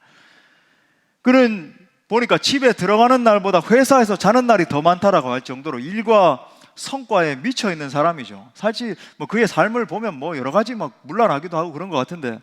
그는 보니까 집에 들어가는 날보다 회사에서 자는 날이 더 많다라고 할 정도로 일과 성과에 미쳐 있는 사람이죠. 사실 뭐 그의 삶을 보면 뭐 여러 가지 막 문란하기도 하고 그런 것 같은데,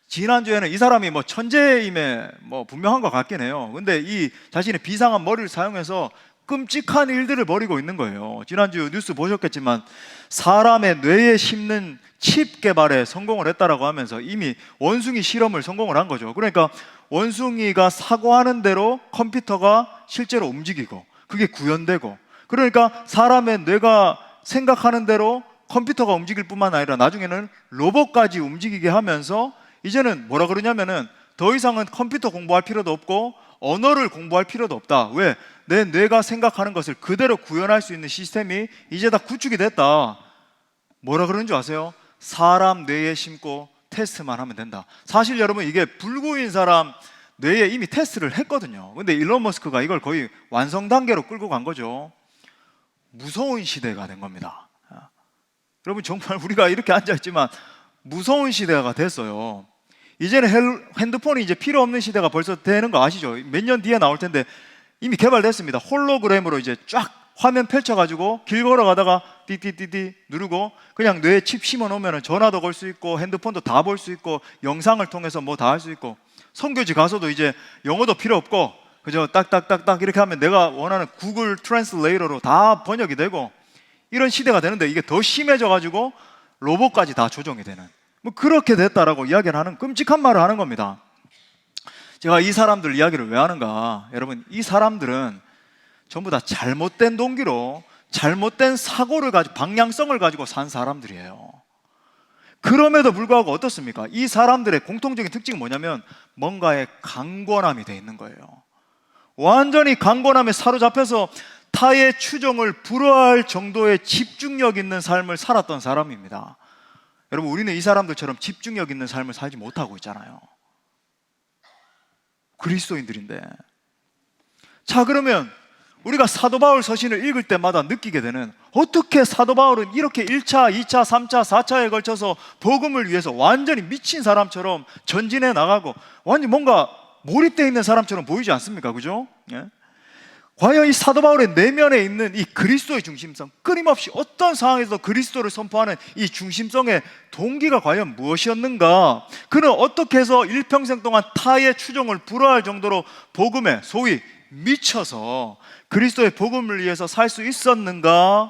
지난주에는 이 사람이 뭐 천재임에 뭐 분명한 것 같긴 해요. 근데 이 자신의 비상한 머리를 사용해서 끔찍한 일들을 벌이고 있는 거예요. 지난주 뉴스 보셨겠지만 사람의 뇌에 심는 칩 개발에 성공을 했다라고 하면서 이미 원숭이 실험을 성공을 한 거죠. 그러니까 원숭이가 사고하는 대로 컴퓨터가 실제로 움직이고 그게 구현되고, 그러니까 사람의 뇌가 생각하는 대로 컴퓨터가 움직일 뿐만 아니라 나중에는 로봇까지 움직이게 하면서, 이제는 뭐라 그러냐면은 더 이상은 컴퓨터 공부할 필요도 없고 언어를 공부할 필요도 없다. 왜? 내 뇌가 생각하는 것을 그대로 구현할 수 있는 시스템이 이제 다 구축이 됐다. 뭐라 그러는 줄 아세요? 사람 뇌에 심고 테스트만 하면 된다. 사실 여러분 이게 불구인 사람 뇌에 이미 테스트를 했거든요. 근데 일론 머스크가 이걸 거의 완성 단계로 끌고 간 거죠. 무서운 시대가 된 겁니다. 여러분 정말 우리가 이렇게 앉아있지만 무서운 시대가 됐어요. 이제는 핸드폰이 이제 필요 없는 시대가 벌써 되는 거 아시죠? 몇 년 뒤에 나올 텐데 이미 개발됐습니다. 홀로그램으로 이제 쫙 화면 펼쳐가지고 길 걸어가다가 띠띠띠띠 누르고 그냥 뇌에 칩 심어 놓으면 전화도 걸 수 있고 핸드폰도 다 볼 수 있고 영상을 통해서 뭐 다 할 수 있고, 선교지 가서도 이제 영어도 필요 없고 그저 딱딱딱딱 이렇게 하면 내가 원하는 구글 트랜슬레이터로 다 번역이 되고, 이런 시대가 되는데 이게 더 심해져가지고 로봇까지 다 조종이 되는, 뭐 그렇게 됐다라고 이야기를 하는, 끔찍한 말을 하는 겁니다. 제가 이 사람들 이야기를 왜 하는가? 여러분 이 사람들은 전부 다 잘못된 동기로 잘못된 사고를 가지고 방향성을 가지고 산 사람들이에요. 그럼에도 불구하고 어떻습니까? 이 사람들의 공통적인 특징은 뭐냐면 뭔가에 강권함이 돼 있는 거예요. 완전히 강권함에 사로잡혀서 타의 추종을 불허할 정도의 집중력 있는 삶을 살았던 사람입니다. 여러분 우리는 이 사람들처럼 집중력 있는 삶을 살지 못하고 있잖아요. 그리스도인들인데. 자, 그러면 우리가 사도 바울 서신을 읽을 때마다 느끼게 되는, 어떻게 사도 바울은 이렇게 1차, 2차, 3차, 4차에 걸쳐서 복음을 위해서 완전히 미친 사람처럼 전진해 나가고 완전히 뭔가 몰입되어 있는 사람처럼 보이지 않습니까? 그죠? 예? 과연 이 사도 바울의 내면에 있는 이 그리스도의 중심성, 끊임없이 어떤 상황에서 그리스도를 선포하는 이 중심성의 동기가 과연 무엇이었는가? 그는 어떻게 해서 일평생 동안 타의 추종을 불허할 정도로 복음에 소위 미쳐서 그리스도의 복음을 위해서 살 수 있었는가?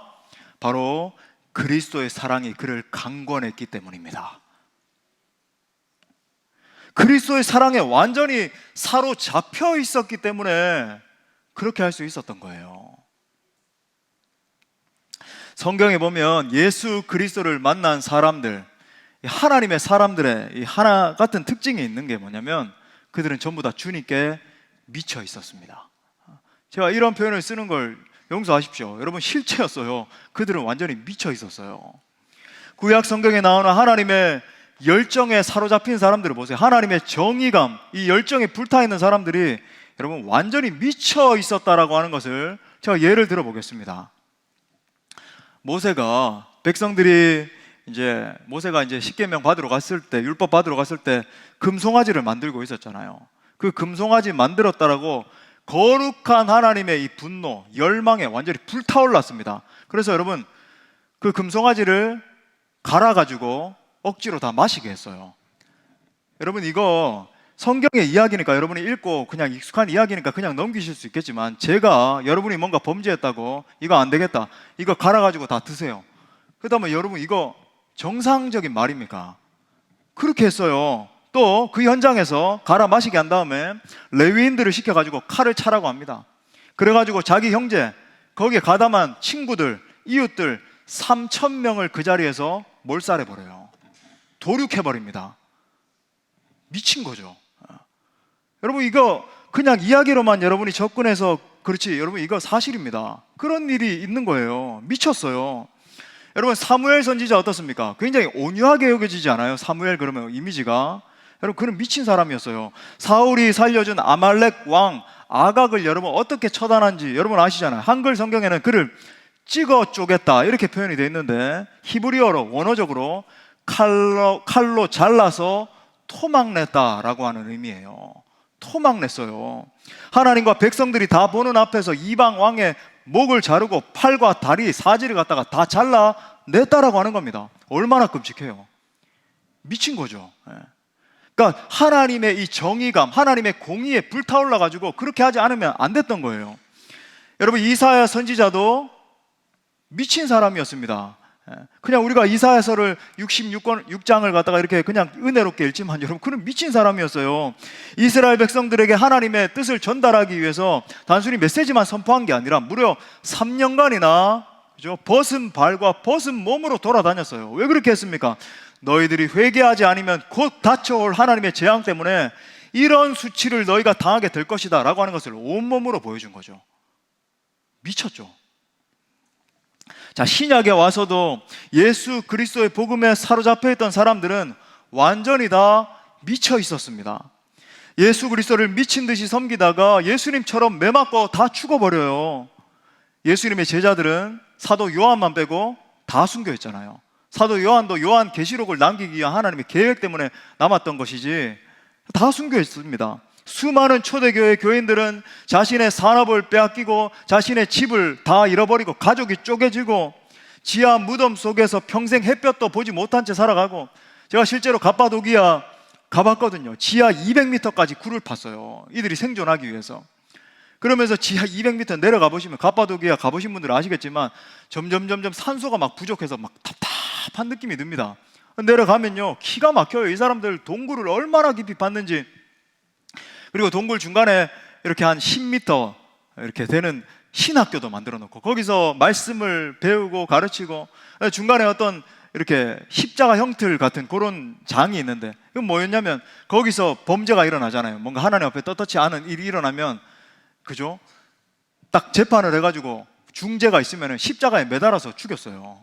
바로 그리스도의 사랑이 그를 강권했기 때문입니다. 그리스도의 사랑에 완전히 사로잡혀 있었기 때문에 그렇게 할 수 있었던 거예요. 성경에 보면 예수 그리스도를 만난 사람들, 하나님의 사람들의 이 하나 같은 특징이 있는 게 뭐냐면 그들은 전부 다 주님께 미쳐 있었습니다. 제가 이런 표현을 쓰는 걸 용서하십시오. 여러분 실체였어요. 그들은 완전히 미쳐 있었어요. 구약 성경에 나오는 하나님의 열정에 사로잡힌 사람들을 보세요. 하나님의 정의감, 이 열정에 불타있는 사람들이 여러분 완전히 미쳐 있었다라고 하는 것을 제가 예를 들어 보겠습니다. 모세가 이제 십계명 받으러 갔을 때, 율법 받으러 갔을 때 금송아지를 만들고 있었잖아요. 그 금송아지 만들었다라고 거룩한 하나님의 이 분노, 열망에 완전히 불타올랐습니다. 그래서 여러분 그 금송아지를 갈아가지고 억지로 다 마시게 했어요. 여러분 이거 성경의 이야기니까 여러분이 읽고 그냥 익숙한 이야기니까 그냥 넘기실 수 있겠지만, 제가 여러분이 뭔가 범죄했다고 이거 안 되겠다, 이거 갈아가지고 다 드세요, 그다음에 여러분 이거 정상적인 말입니까? 그렇게 했어요. 또 그 현장에서 갈아 마시게 한 다음에 레위인들을 시켜가지고 칼을 차라고 합니다. 그래가지고 자기 형제, 거기에 가담한 친구들, 이웃들 3,000명을 그 자리에서 몰살해버려요. 도륙해버립니다. 미친 거죠. 여러분, 이거 그냥 이야기로만 여러분이 접근해서 그렇지, 여러분 이거 사실입니다. 그런 일이 있는 거예요. 미쳤어요. 여러분, 사무엘 선지자 어떻습니까? 굉장히 온유하게 여겨지지 않아요? 사무엘 그러면 이미지가. 여러분, 그는 미친 사람이었어요. 사울이 살려준 아말렉 왕 아각을 여러분 어떻게 처단한지 여러분 아시잖아요. 한글 성경에는 그를 찍어 쪼갰다 이렇게 표현이 되어 있는데, 히브리어로 원어적으로 칼로 잘라서 토막냈다라고 하는 의미예요. 토막냈어요. 하나님과 백성들이 다 보는 앞에서 이방 왕의 목을 자르고 팔과 다리, 사지를 갖다가 다 잘라냈다라고 하는 겁니다. 얼마나 끔찍해요. 미친 거죠. 그러니까 하나님의 이 정의감, 하나님의 공의에 불타올라 가지고 그렇게 하지 않으면 안 됐던 거예요. 여러분, 이사야 선지자도 미친 사람이었습니다. 그냥 우리가 이사야서를 66장을 갖다가 이렇게 그냥 은혜롭게 읽지만 여러분, 그는 미친 사람이었어요. 이스라엘 백성들에게 하나님의 뜻을 전달하기 위해서 단순히 메시지만 선포한 게 아니라 무려 3년간이나 그죠? 벗은 발과 벗은 몸으로 돌아다녔어요. 왜 그렇게 했습니까? 너희들이 회개하지 않으면 곧 닥쳐올 하나님의 재앙 때문에 이런 수치를 너희가 당하게 될 것이다 라고 하는 것을 온몸으로 보여준 거죠. 미쳤죠. 자, 신약에 와서도 예수 그리스도의 복음에 사로잡혀 있던 사람들은 완전히 다 미쳐 있었습니다. 예수 그리스도를 미친 듯이 섬기다가 예수님처럼 매맞고 다 죽어버려요. 예수님의 제자들은 사도 요한만 빼고 다 순교했잖아요. 사도 요한도 요한 계시록을 남기기 위한 하나님의 계획 때문에 남았던 것이지 다 순교했습니다. 수많은 초대교회 교인들은 자신의 산업을 빼앗기고 자신의 집을 다 잃어버리고 가족이 쪼개지고 지하 무덤 속에서 평생 햇볕도 보지 못한 채 살아가고, 제가 실제로 갑바도기아 가봤거든요. 지하 200m까지 굴을 팠어요. 이들이 생존하기 위해서. 그러면서 지하 200m 내려가 보시면, 갑바도기아 가보신 분들은 아시겠지만 점점 산소가 막 부족해서 막 답답한 느낌이 듭니다. 내려가면요 기가 막혀요. 이 사람들 동굴을 얼마나 깊이 팠는지. 그리고 동굴 중간에 이렇게 한 10m 이렇게 되는 신학교도 만들어 놓고 거기서 말씀을 배우고 가르치고, 중간에 어떤 이렇게 십자가 형틀 같은 그런 장이 있는데, 이건 뭐였냐면 거기서 범죄가 일어나잖아요. 뭔가 하나님 앞에 떳떳지 않은 일이 일어나면 그죠? 딱 재판을 해가지고 중죄가 있으면 십자가에 매달아서 죽였어요.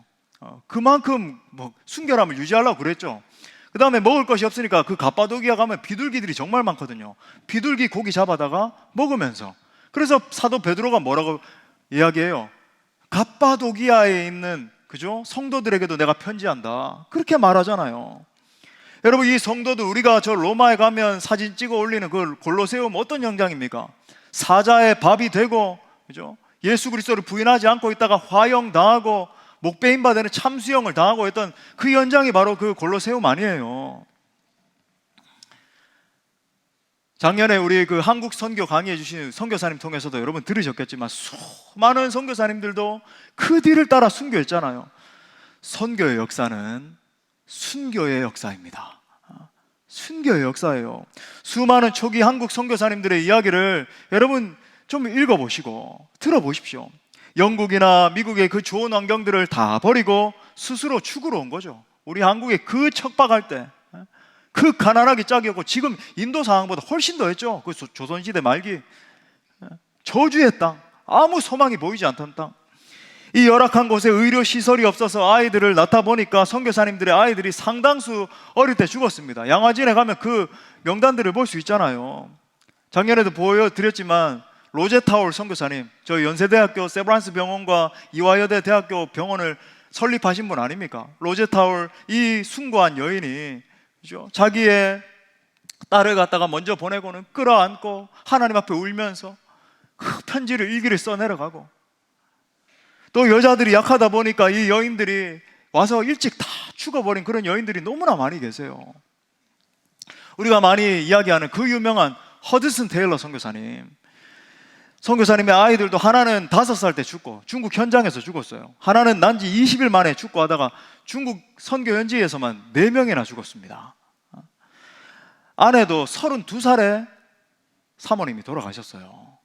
그만큼 뭐 순결함을 유지하려고 그랬죠. 그 다음에 먹을 것이 없으니까 그 갑바도기아 가면 비둘기들이 정말 많거든요. 비둘기 고기 잡아다가 먹으면서. 그래서 사도 베드로가 뭐라고 이야기해요? 갑바도기아에 있는 그죠? 성도들에게도 내가 편지한다. 그렇게 말하잖아요. 여러분, 이 성도들, 우리가 저 로마에 가면 사진 찍어 올리는 그 골로세움 어떤 현장입니까? 사자의 밥이 되고 그죠? 예수 그리스도를 부인하지 않고 있다가 화형당하고 목베인 되는 참수형을 당하고 했던 그 현장이 바로 그 골로세움 아니에요. 작년에 우리 그 한국 선교 강의해 주신 선교사님 통해서도 여러분 들으셨겠지만 수많은 선교사님들도 그 뒤를 따라 순교했잖아요. 선교의 역사는 순교의 역사입니다. 순교의 역사예요. 수많은 초기 한국 선교사님들의 이야기를 여러분 좀 읽어보시고 들어보십시오. 영국이나 미국의 그 좋은 환경들을 다 버리고 스스로 죽으러 온 거죠. 우리 한국에 그 척박할 때, 그 가난하기 짝이었고, 지금 인도 상황보다 훨씬 더 했죠. 그 조선시대 말기. 저주의 땅, 아무 소망이 보이지 않던 땅. 이 열악한 곳에 의료시설이 없어서 아이들을 낳다 보니까 선교사님들의 아이들이 상당수 어릴 때 죽었습니다. 양화진에 가면 그 명단들을 볼 수 있잖아요. 작년에도 보여드렸지만 로제타올 선교사님, 저희 연세대학교 세브란스 병원과 이화여대 대학교 병원을 설립하신 분 아닙니까? 로제타올, 이 숭고한 여인이 그죠? 자기의 딸을 갖다가 먼저 보내고는 끌어안고 하나님 앞에 울면서 그 편지를 일기를 써내려가고, 또 여자들이 약하다 보니까 이 여인들이 와서 일찍 다 죽어버린 그런 여인들이 너무나 많이 계세요. 우리가 많이 이야기하는 그 유명한 허드슨 테일러 선교사님, 선교사님의 아이들도 하나는 5살 때 죽고 중국 현장에서 죽었어요. 하나는 난 지 20일 만에 죽고 하다가 중국 선교 현지에서만 4명이나 죽었습니다. 아내도 32살에 사모님이 돌아가셨어요.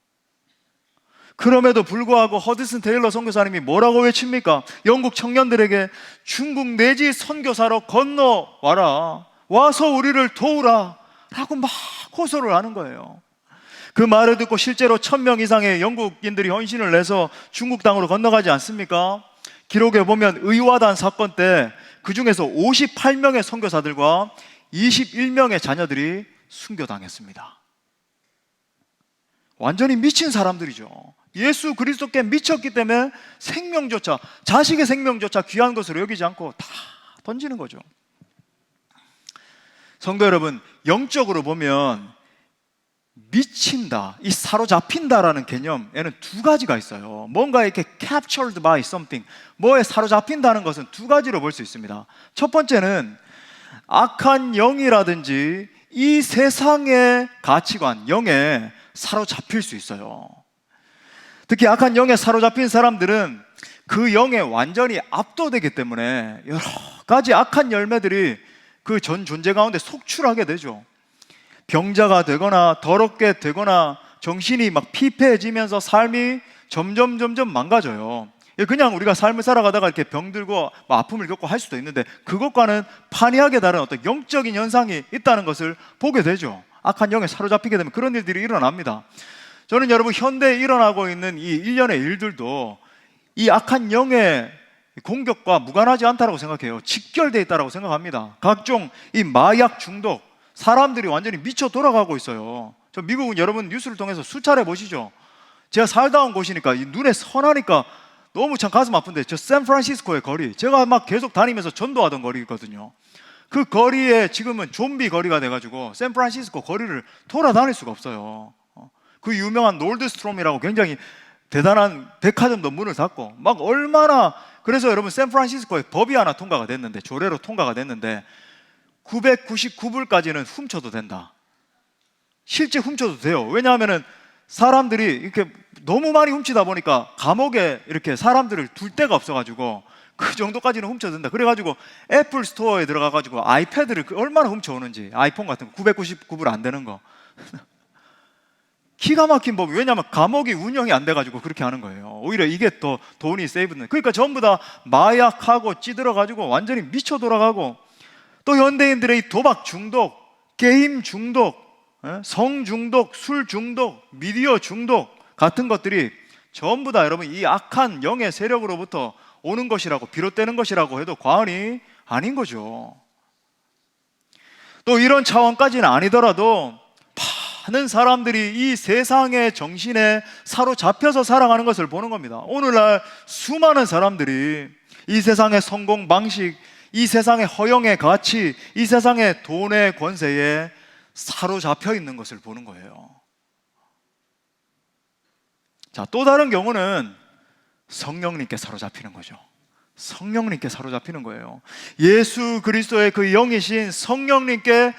그럼에도 불구하고 허드슨 테일러 선교사님이 뭐라고 외칩니까? 영국 청년들에게 중국 내지 선교사로 건너와라, 와서 우리를 도우라 라고 막 호소를 하는 거예요. 그 말을 듣고 실제로 1000명 이상의 영국인들이 헌신을 내서 중국 땅으로 건너가지 않습니까? 기록에 보면 의화단 사건 때 그 중에서 58명의 선교사들과 21명의 자녀들이 순교당했습니다. 완전히 미친 사람들이죠. 예수 그리스도께 미쳤기 때문에 생명조차, 자식의 생명조차 귀한 것으로 여기지 않고 다 던지는 거죠. 성도 여러분, 영적으로 보면 미친다, 이 사로잡힌다라는 개념에는 두 가지가 있어요. 뭔가 이렇게 captured by something, 뭐에 사로잡힌다는 것은 두 가지로 볼 수 있습니다. 첫 번째는 악한 영이라든지 이 세상의 가치관, 영에 사로잡힐 수 있어요. 특히 악한 영에 사로잡힌 사람들은 그 영에 완전히 압도되기 때문에 여러 가지 악한 열매들이 그 전 존재 가운데 속출하게 되죠. 병자가 되거나 더럽게 되거나 정신이 막 피폐해지면서 삶이 점점 망가져요. 그냥 우리가 삶을 살아가다가 이렇게 병들고 아픔을 겪고 할 수도 있는데 그것과는 판이하게 다른 어떤 영적인 현상이 있다는 것을 보게 되죠. 악한 영에 사로잡히게 되면 그런 일들이 일어납니다. 저는 여러분, 현대에 일어나고 있는 이 일련의 일들도 이 악한 영의 공격과 무관하지 않다고 생각해요. 직결되어 있다고 생각합니다. 각종 이 마약 중독, 사람들이 완전히 미쳐 돌아가고 있어요. 저 미국은 여러분 뉴스를 통해서 수차례 보시죠. 제가 살다 온 곳이니까 눈에 선하니까 너무 참 가슴 아픈데, 저 샌프란시스코의 거리, 제가 막 계속 다니면서 전도하던 거리거든요. 그 거리에 지금은 좀비 거리가 돼가지고 샌프란시스코 거리를 돌아다닐 수가 없어요. 그 유명한 놀드스트롬이라고 굉장히 대단한 백화점도 문을 닫고 막 얼마나, 그래서 여러분 샌프란시스코에 법이 하나 통과가 됐는데, 조례로 통과가 됐는데 999불까지는 훔쳐도 된다. 실제 훔쳐도 돼요. 왜냐하면 사람들이 이렇게 너무 많이 훔치다 보니까 감옥에 이렇게 사람들을 둘 데가 없어가지고 그 정도까지는 훔쳐도 된다. 그래가지고 애플 스토어에 들어가가지고 아이패드를 얼마나 훔쳐오는지, 아이폰 같은 거 999불 안 되는 거 기가 막힌 법이, 왜냐하면 감옥이 운영이 안 돼가지고 그렇게 하는 거예요. 오히려 이게 더 돈이 세이브는. 그러니까 전부 다 마약하고 찌들어가지고 완전히 미쳐 돌아가고, 또 현대인들의 도박 중독, 게임 중독, 성 중독, 술 중독, 미디어 중독 같은 것들이 전부 다 여러분 이 악한 영의 세력으로부터 오는 것이라고, 비롯되는 것이라고 해도 과언이 아닌 거죠. 또 이런 차원까지는 아니더라도 많은 사람들이 이 세상의 정신에 사로잡혀서 살아가는 것을 보는 겁니다. 오늘날 수많은 사람들이 이 세상의 성공 방식, 이 세상의 허영의 가치, 이 세상의 돈의 권세에 사로잡혀 있는 것을 보는 거예요. 자, 또 다른 경우는 성령님께 사로잡히는 거죠. 성령님께 사로잡히는 거예요. 예수 그리스도의 그 영이신 성령님께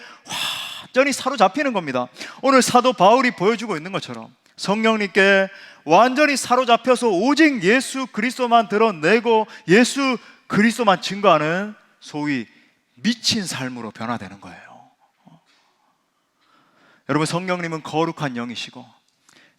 완전히 사로잡히는 겁니다. 오늘 사도 바울이 보여주고 있는 것처럼 성령님께 완전히 사로잡혀서 오직 예수 그리스도만 드러내고 예수 그리스도만 증거하는 소위 미친 삶으로 변화되는 거예요. 여러분, 성령님은 거룩한 영이시고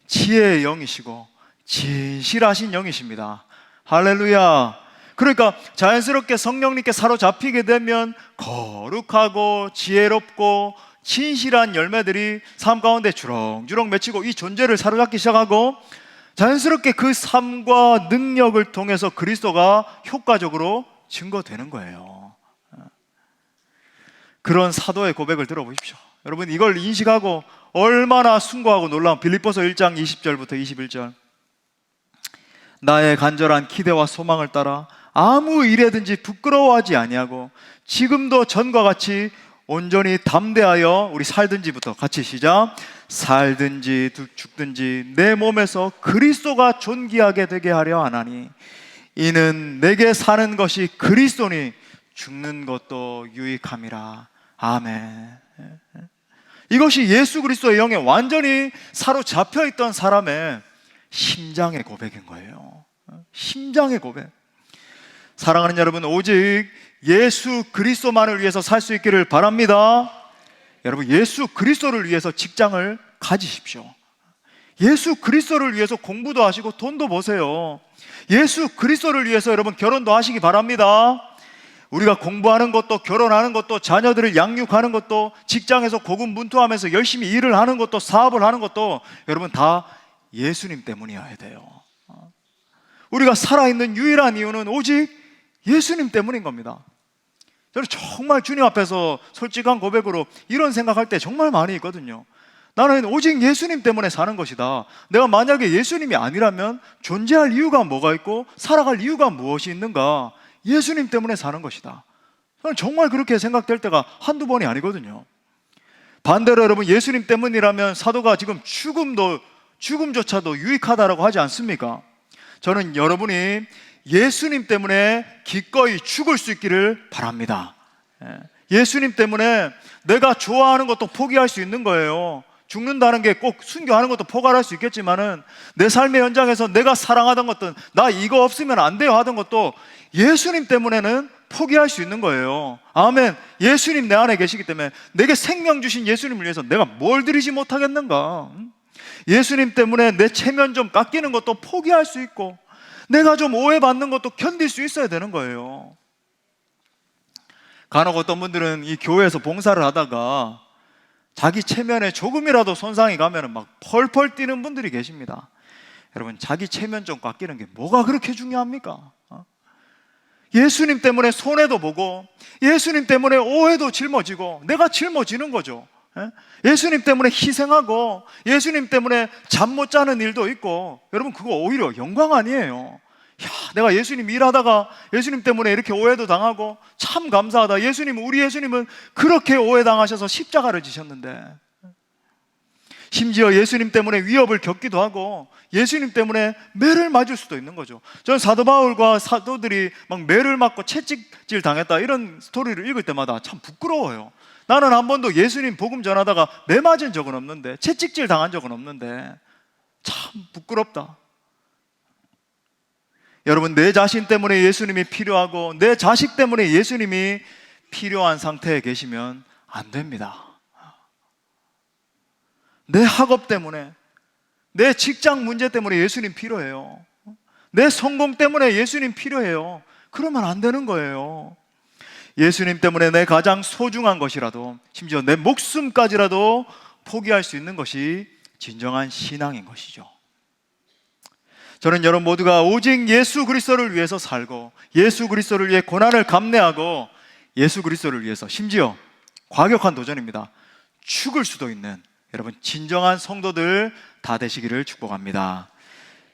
지혜의 영이시고 진실하신 영이십니다. 할렐루야. 그러니까 자연스럽게 성령님께 사로잡히게 되면 거룩하고 지혜롭고 진실한 열매들이 삶 가운데 주렁주렁 맺히고 이 존재를 사로잡기 시작하고, 자연스럽게 그 삶과 능력을 통해서 그리스도가 효과적으로 증거되는 거예요. 그런 사도의 고백을 들어보십시오. 여러분, 이걸 인식하고 얼마나 숭고하고 놀라운, 빌립보서 1장 20절부터 21절. 나의 간절한 기대와 소망을 따라 아무 일에든지 부끄러워하지 아니하고 지금도 전과 같이 온전히 담대하여, 우리 살든지부터 같이 시작. 살든지 죽든지 내 몸에서 그리스도가 존귀하게 되게 하려 하나니 이는 내게 사는 것이 그리스도니 죽는 것도 유익함이라. 아멘. 이것이 예수 그리스도의 영에 완전히 사로잡혀 있던 사람의 심장의 고백인 거예요. 심장의 고백. 사랑하는 여러분, 오직 예수 그리스도만을 위해서 살 수 있기를 바랍니다. 여러분, 예수 그리스도를 위해서 직장을 가지십시오. 예수 그리스도를 위해서 공부도 하시고 돈도 버세요. 예수 그리스도를 위해서 여러분 결혼도 하시기 바랍니다. 우리가 공부하는 것도, 결혼하는 것도, 자녀들을 양육하는 것도, 직장에서 고군분투하면서 열심히 일을 하는 것도, 사업을 하는 것도 여러분 다 예수님 때문이어야 돼요. 우리가 살아있는 유일한 이유는 오직 예수님 때문인 겁니다. 저는 정말 주님 앞에서 솔직한 고백으로 이런 생각할 때 정말 많이 있거든요. 나는 오직 예수님 때문에 사는 것이다. 내가 만약에 예수님이 아니라면 존재할 이유가 뭐가 있고 살아갈 이유가 무엇이 있는가? 예수님 때문에 사는 것이다. 저는 정말 그렇게 생각될 때가 한두 번이 아니거든요. 반대로 여러분, 예수님 때문이라면 사도가 지금 죽음조차도 유익하다라고 하지 않습니까? 저는 여러분이 예수님 때문에 기꺼이 죽을 수 있기를 바랍니다. 예수님 때문에 내가 좋아하는 것도 포기할 수 있는 거예요. 죽는다는 게 꼭 순교하는 것도 포괄할 수 있겠지만은 내 삶의 현장에서 내가 사랑하던 것들, 나 이거 없으면 안 돼요 하던 것도 예수님 때문에는 포기할 수 있는 거예요. 아멘. 예수님 내 안에 계시기 때문에 내게 생명 주신 예수님을 위해서 내가 뭘 드리지 못하겠는가? 예수님 때문에 내 체면 좀 깎이는 것도 포기할 수 있고 내가 좀 오해받는 것도 견딜 수 있어야 되는 거예요. 간혹 어떤 분들은 이 교회에서 봉사를 하다가 자기 체면에 조금이라도 손상이 가면 막 펄펄 뛰는 분들이 계십니다. 여러분, 자기 체면 좀 깎이는 게 뭐가 그렇게 중요합니까? 예수님 때문에 손해도 보고 예수님 때문에 오해도 짊어지고 내가 짊어지는 거죠. 예수님 때문에 희생하고 예수님 때문에 잠 못 자는 일도 있고, 여러분 그거 오히려 영광 아니에요. 야, 내가 예수님 일하다가 예수님 때문에 이렇게 오해도 당하고 참 감사하다. 우리 예수님은 그렇게 오해당하셔서 십자가를 지셨는데, 심지어 예수님 때문에 위협을 겪기도 하고 예수님 때문에 매를 맞을 수도 있는 거죠. 저는 사도 바울과 사도들이 막 매를 맞고 채찍질 당했다 이런 스토리를 읽을 때마다 참 부끄러워요. 나는 한 번도 예수님 복음 전하다가 매 맞은 적은 없는데, 채찍질 당한 적은 없는데 참 부끄럽다. 여러분, 내 자신 때문에 예수님이 필요하고 내 자식 때문에 예수님이 필요한 상태에 계시면 안 됩니다. 내 학업 때문에, 내 직장 문제 때문에 예수님 필요해요. 내 성공 때문에 예수님 필요해요. 그러면 안 되는 거예요. 예수님 때문에 내 가장 소중한 것이라도, 심지어 내 목숨까지라도 포기할 수 있는 것이 진정한 신앙인 것이죠. 저는 여러분 모두가 오직 예수 그리스도를 위해서 살고 예수 그리스도를 위해 고난을 감내하고 예수 그리스도를 위해서, 심지어 과격한 도전입니다, 죽을 수도 있는 여러분 진정한 성도들 다 되시기를 축복합니다.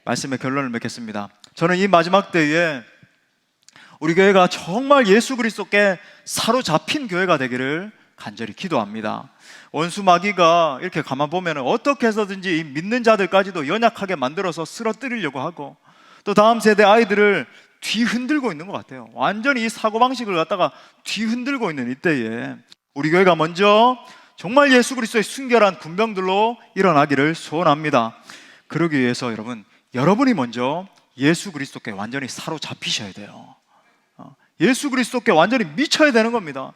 말씀의 결론을 맺겠습니다. 저는 이 마지막 때에 우리 교회가 정말 예수 그리스도께 사로잡힌 교회가 되기를 간절히 기도합니다. 원수 마귀가 이렇게 가만 보면 어떻게 해서든지 믿는 자들까지도 연약하게 만들어서 쓰러뜨리려고 하고, 또 다음 세대 아이들을 뒤흔들고 있는 것 같아요. 완전히 이 사고방식을 갖다가 뒤흔들고 있는 이때에 우리 교회가 먼저 정말 예수 그리스도의 순결한 군병들로 일어나기를 소원합니다. 그러기 위해서 여러분이 먼저 예수 그리스도께 완전히 사로잡히셔야 돼요. 예수 그리스도께 완전히 미쳐야 되는 겁니다.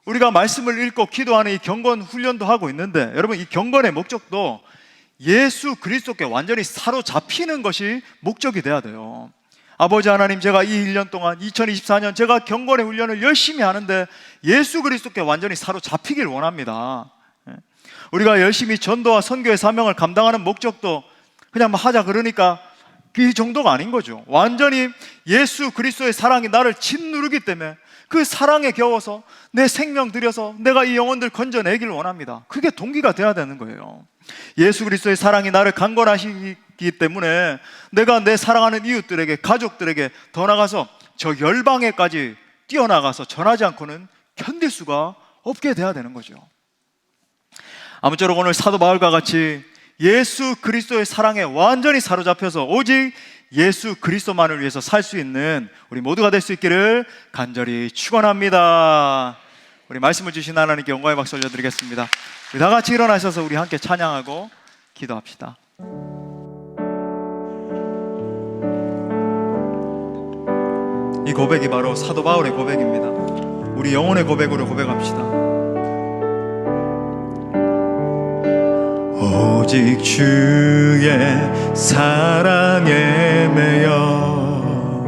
우리가 말씀을 읽고 기도하는 이 경건 훈련도 하고 있는데, 여러분 이 경건의 목적도 예수 그리스도께 완전히 사로잡히는 것이 목적이 돼야 돼요. 아버지 하나님, 제가 이 1년 동안 2024년 제가 경건의 훈련을 열심히 하는데 예수 그리스도께 완전히 사로잡히길 원합니다. 우리가 열심히 전도와 선교의 사명을 감당하는 목적도 그냥 하자 그러니까 그 정도가 아닌 거죠. 완전히 예수 그리스도의 사랑이 나를 짓누르기 때문에 그 사랑에 겨워서 내 생명 들여서 내가 이 영혼들 건져내기를 원합니다. 그게 동기가 돼야 되는 거예요. 예수 그리스도의 사랑이 나를 강건하시기 때문에 내가 내 사랑하는 이웃들에게, 가족들에게, 더 나아가서 저 열방에까지 뛰어나가서 전하지 않고는 견딜 수가 없게 돼야 되는 거죠. 아무쪼록 오늘 사도 바울과 같이 예수 그리스도의 사랑에 완전히 사로잡혀서 오직 예수 그리스도만을 위해서 살 수 있는 우리 모두가 될 수 있기를 간절히 축원합니다. 우리 말씀을 주신 하나님께 영광의 박수 올려드리겠습니다. 우리 다 같이 일어나셔서 우리 함께 찬양하고 기도합시다. 이 고백이 바로 사도 바울의 고백입니다. 우리 영혼의 고백으로 고백합시다. 오직 오직 주의 사랑에 매여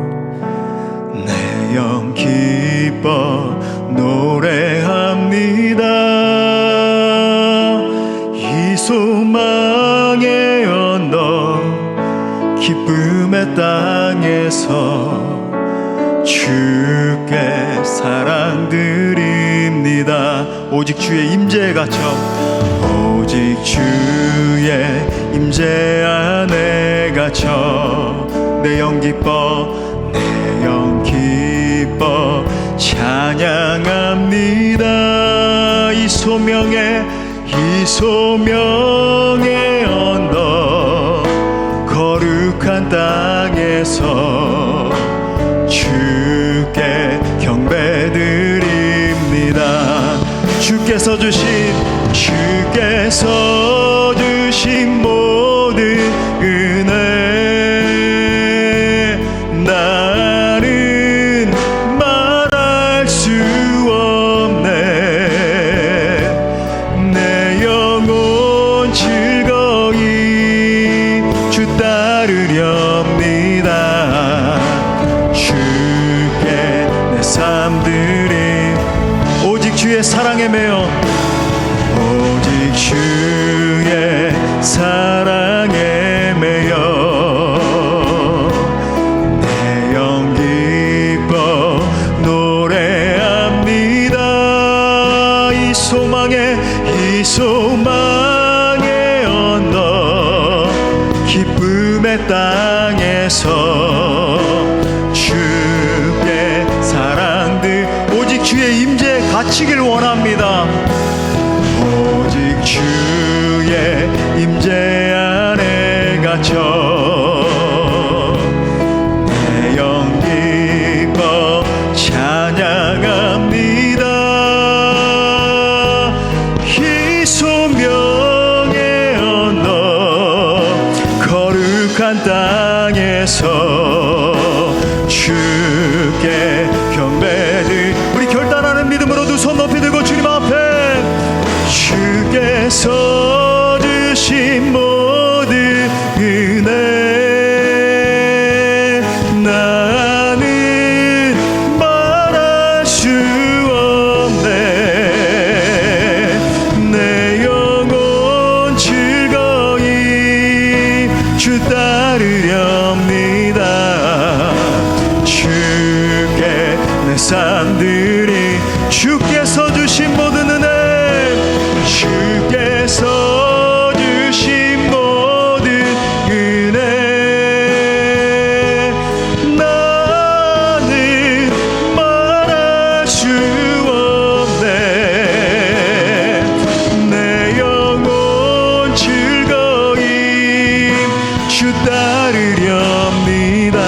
내 영 기뻐 노래합니다. 이 소망의 언덕 기쁨의 땅에서 주께 사랑 드립니다. 오직 주의 임재에 갇혀 오직 주의 임재 안에 갇혀 내 영 기뻐 내 영 기뻐 찬양합니다. 이 소명의 언덕 거룩한 땅에서 주께 경배드립니다. 주께서 주신 모든 은혜 나는 말할 수 없네. 내 영혼 즐거이 주 따르렵니다. 주께 내 삶 드림 오직 주의 사랑에 매여 오직 주의 사랑에 매여 내 영 기뻐 노래합니다. 이 소망의 언덕 기쁨의 땅에서 주께 사랑들 오직 주의 임재에 갇히길 원합니다. 오직 주의 임재 안에 갇혀 내 영 기뻐 찬양합니다. 이 소명의 언덕 거룩한 땅에서 주께 경배들 우리 결단하는 믿음으로 두 손 높이 들고 주님 앞에 주께서 주신 모든 은혜 나는 말할 수 없네. 내 영혼 즐거이 주 따르렵니다. 주께 내 삶 드리 주께서 주신 모든 은혜 주께서 주신 모든 은혜 나는 말할 수 없네. 내 영혼 즐거이 주 따르렵니다.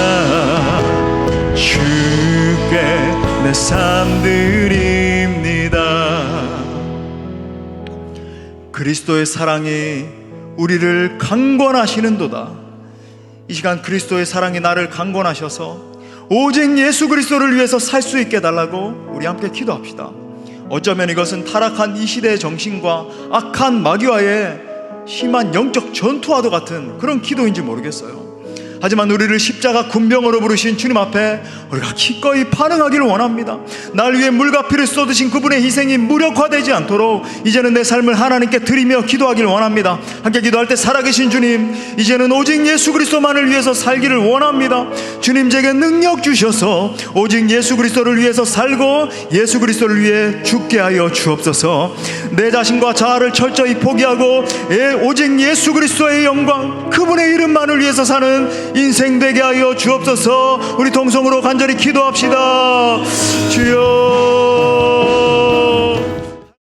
주께 내 삶 드립니다. 그리스도의 사랑이 우리를 강권하시는도다. 이 시간 그리스도의 사랑이 나를 강권하셔서 오직 예수 그리스도를 위해서 살 수 있게 해달라고 우리 함께 기도합시다. 어쩌면 이것은 타락한 이 시대의 정신과 악한 마귀와의 심한 영적 전투와도 같은 그런 기도인지 모르겠어요. 하지만 우리를 십자가 군병으로 부르신 주님 앞에 우리가 기꺼이 반응하기를 원합니다. 날 위해 물과 피를 쏟으신 그분의 희생이 무력화되지 않도록 이제는 내 삶을 하나님께 드리며 기도하기를 원합니다. 함께 기도할 때 살아계신 주님, 이제는 오직 예수 그리스도만을 위해서 살기를 원합니다. 주님 제게 능력 주셔서 오직 예수 그리스도를 위해서 살고 예수 그리스도를 위해 죽게 하여 주옵소서. 내 자신과 자아를 철저히 포기하고 오직 예수 그리스도의 영광 그분의 이름만을 위해서 사는 인생 되게 하여 주옵소서. 우리 동성으로 간절히 기도합시다. 주여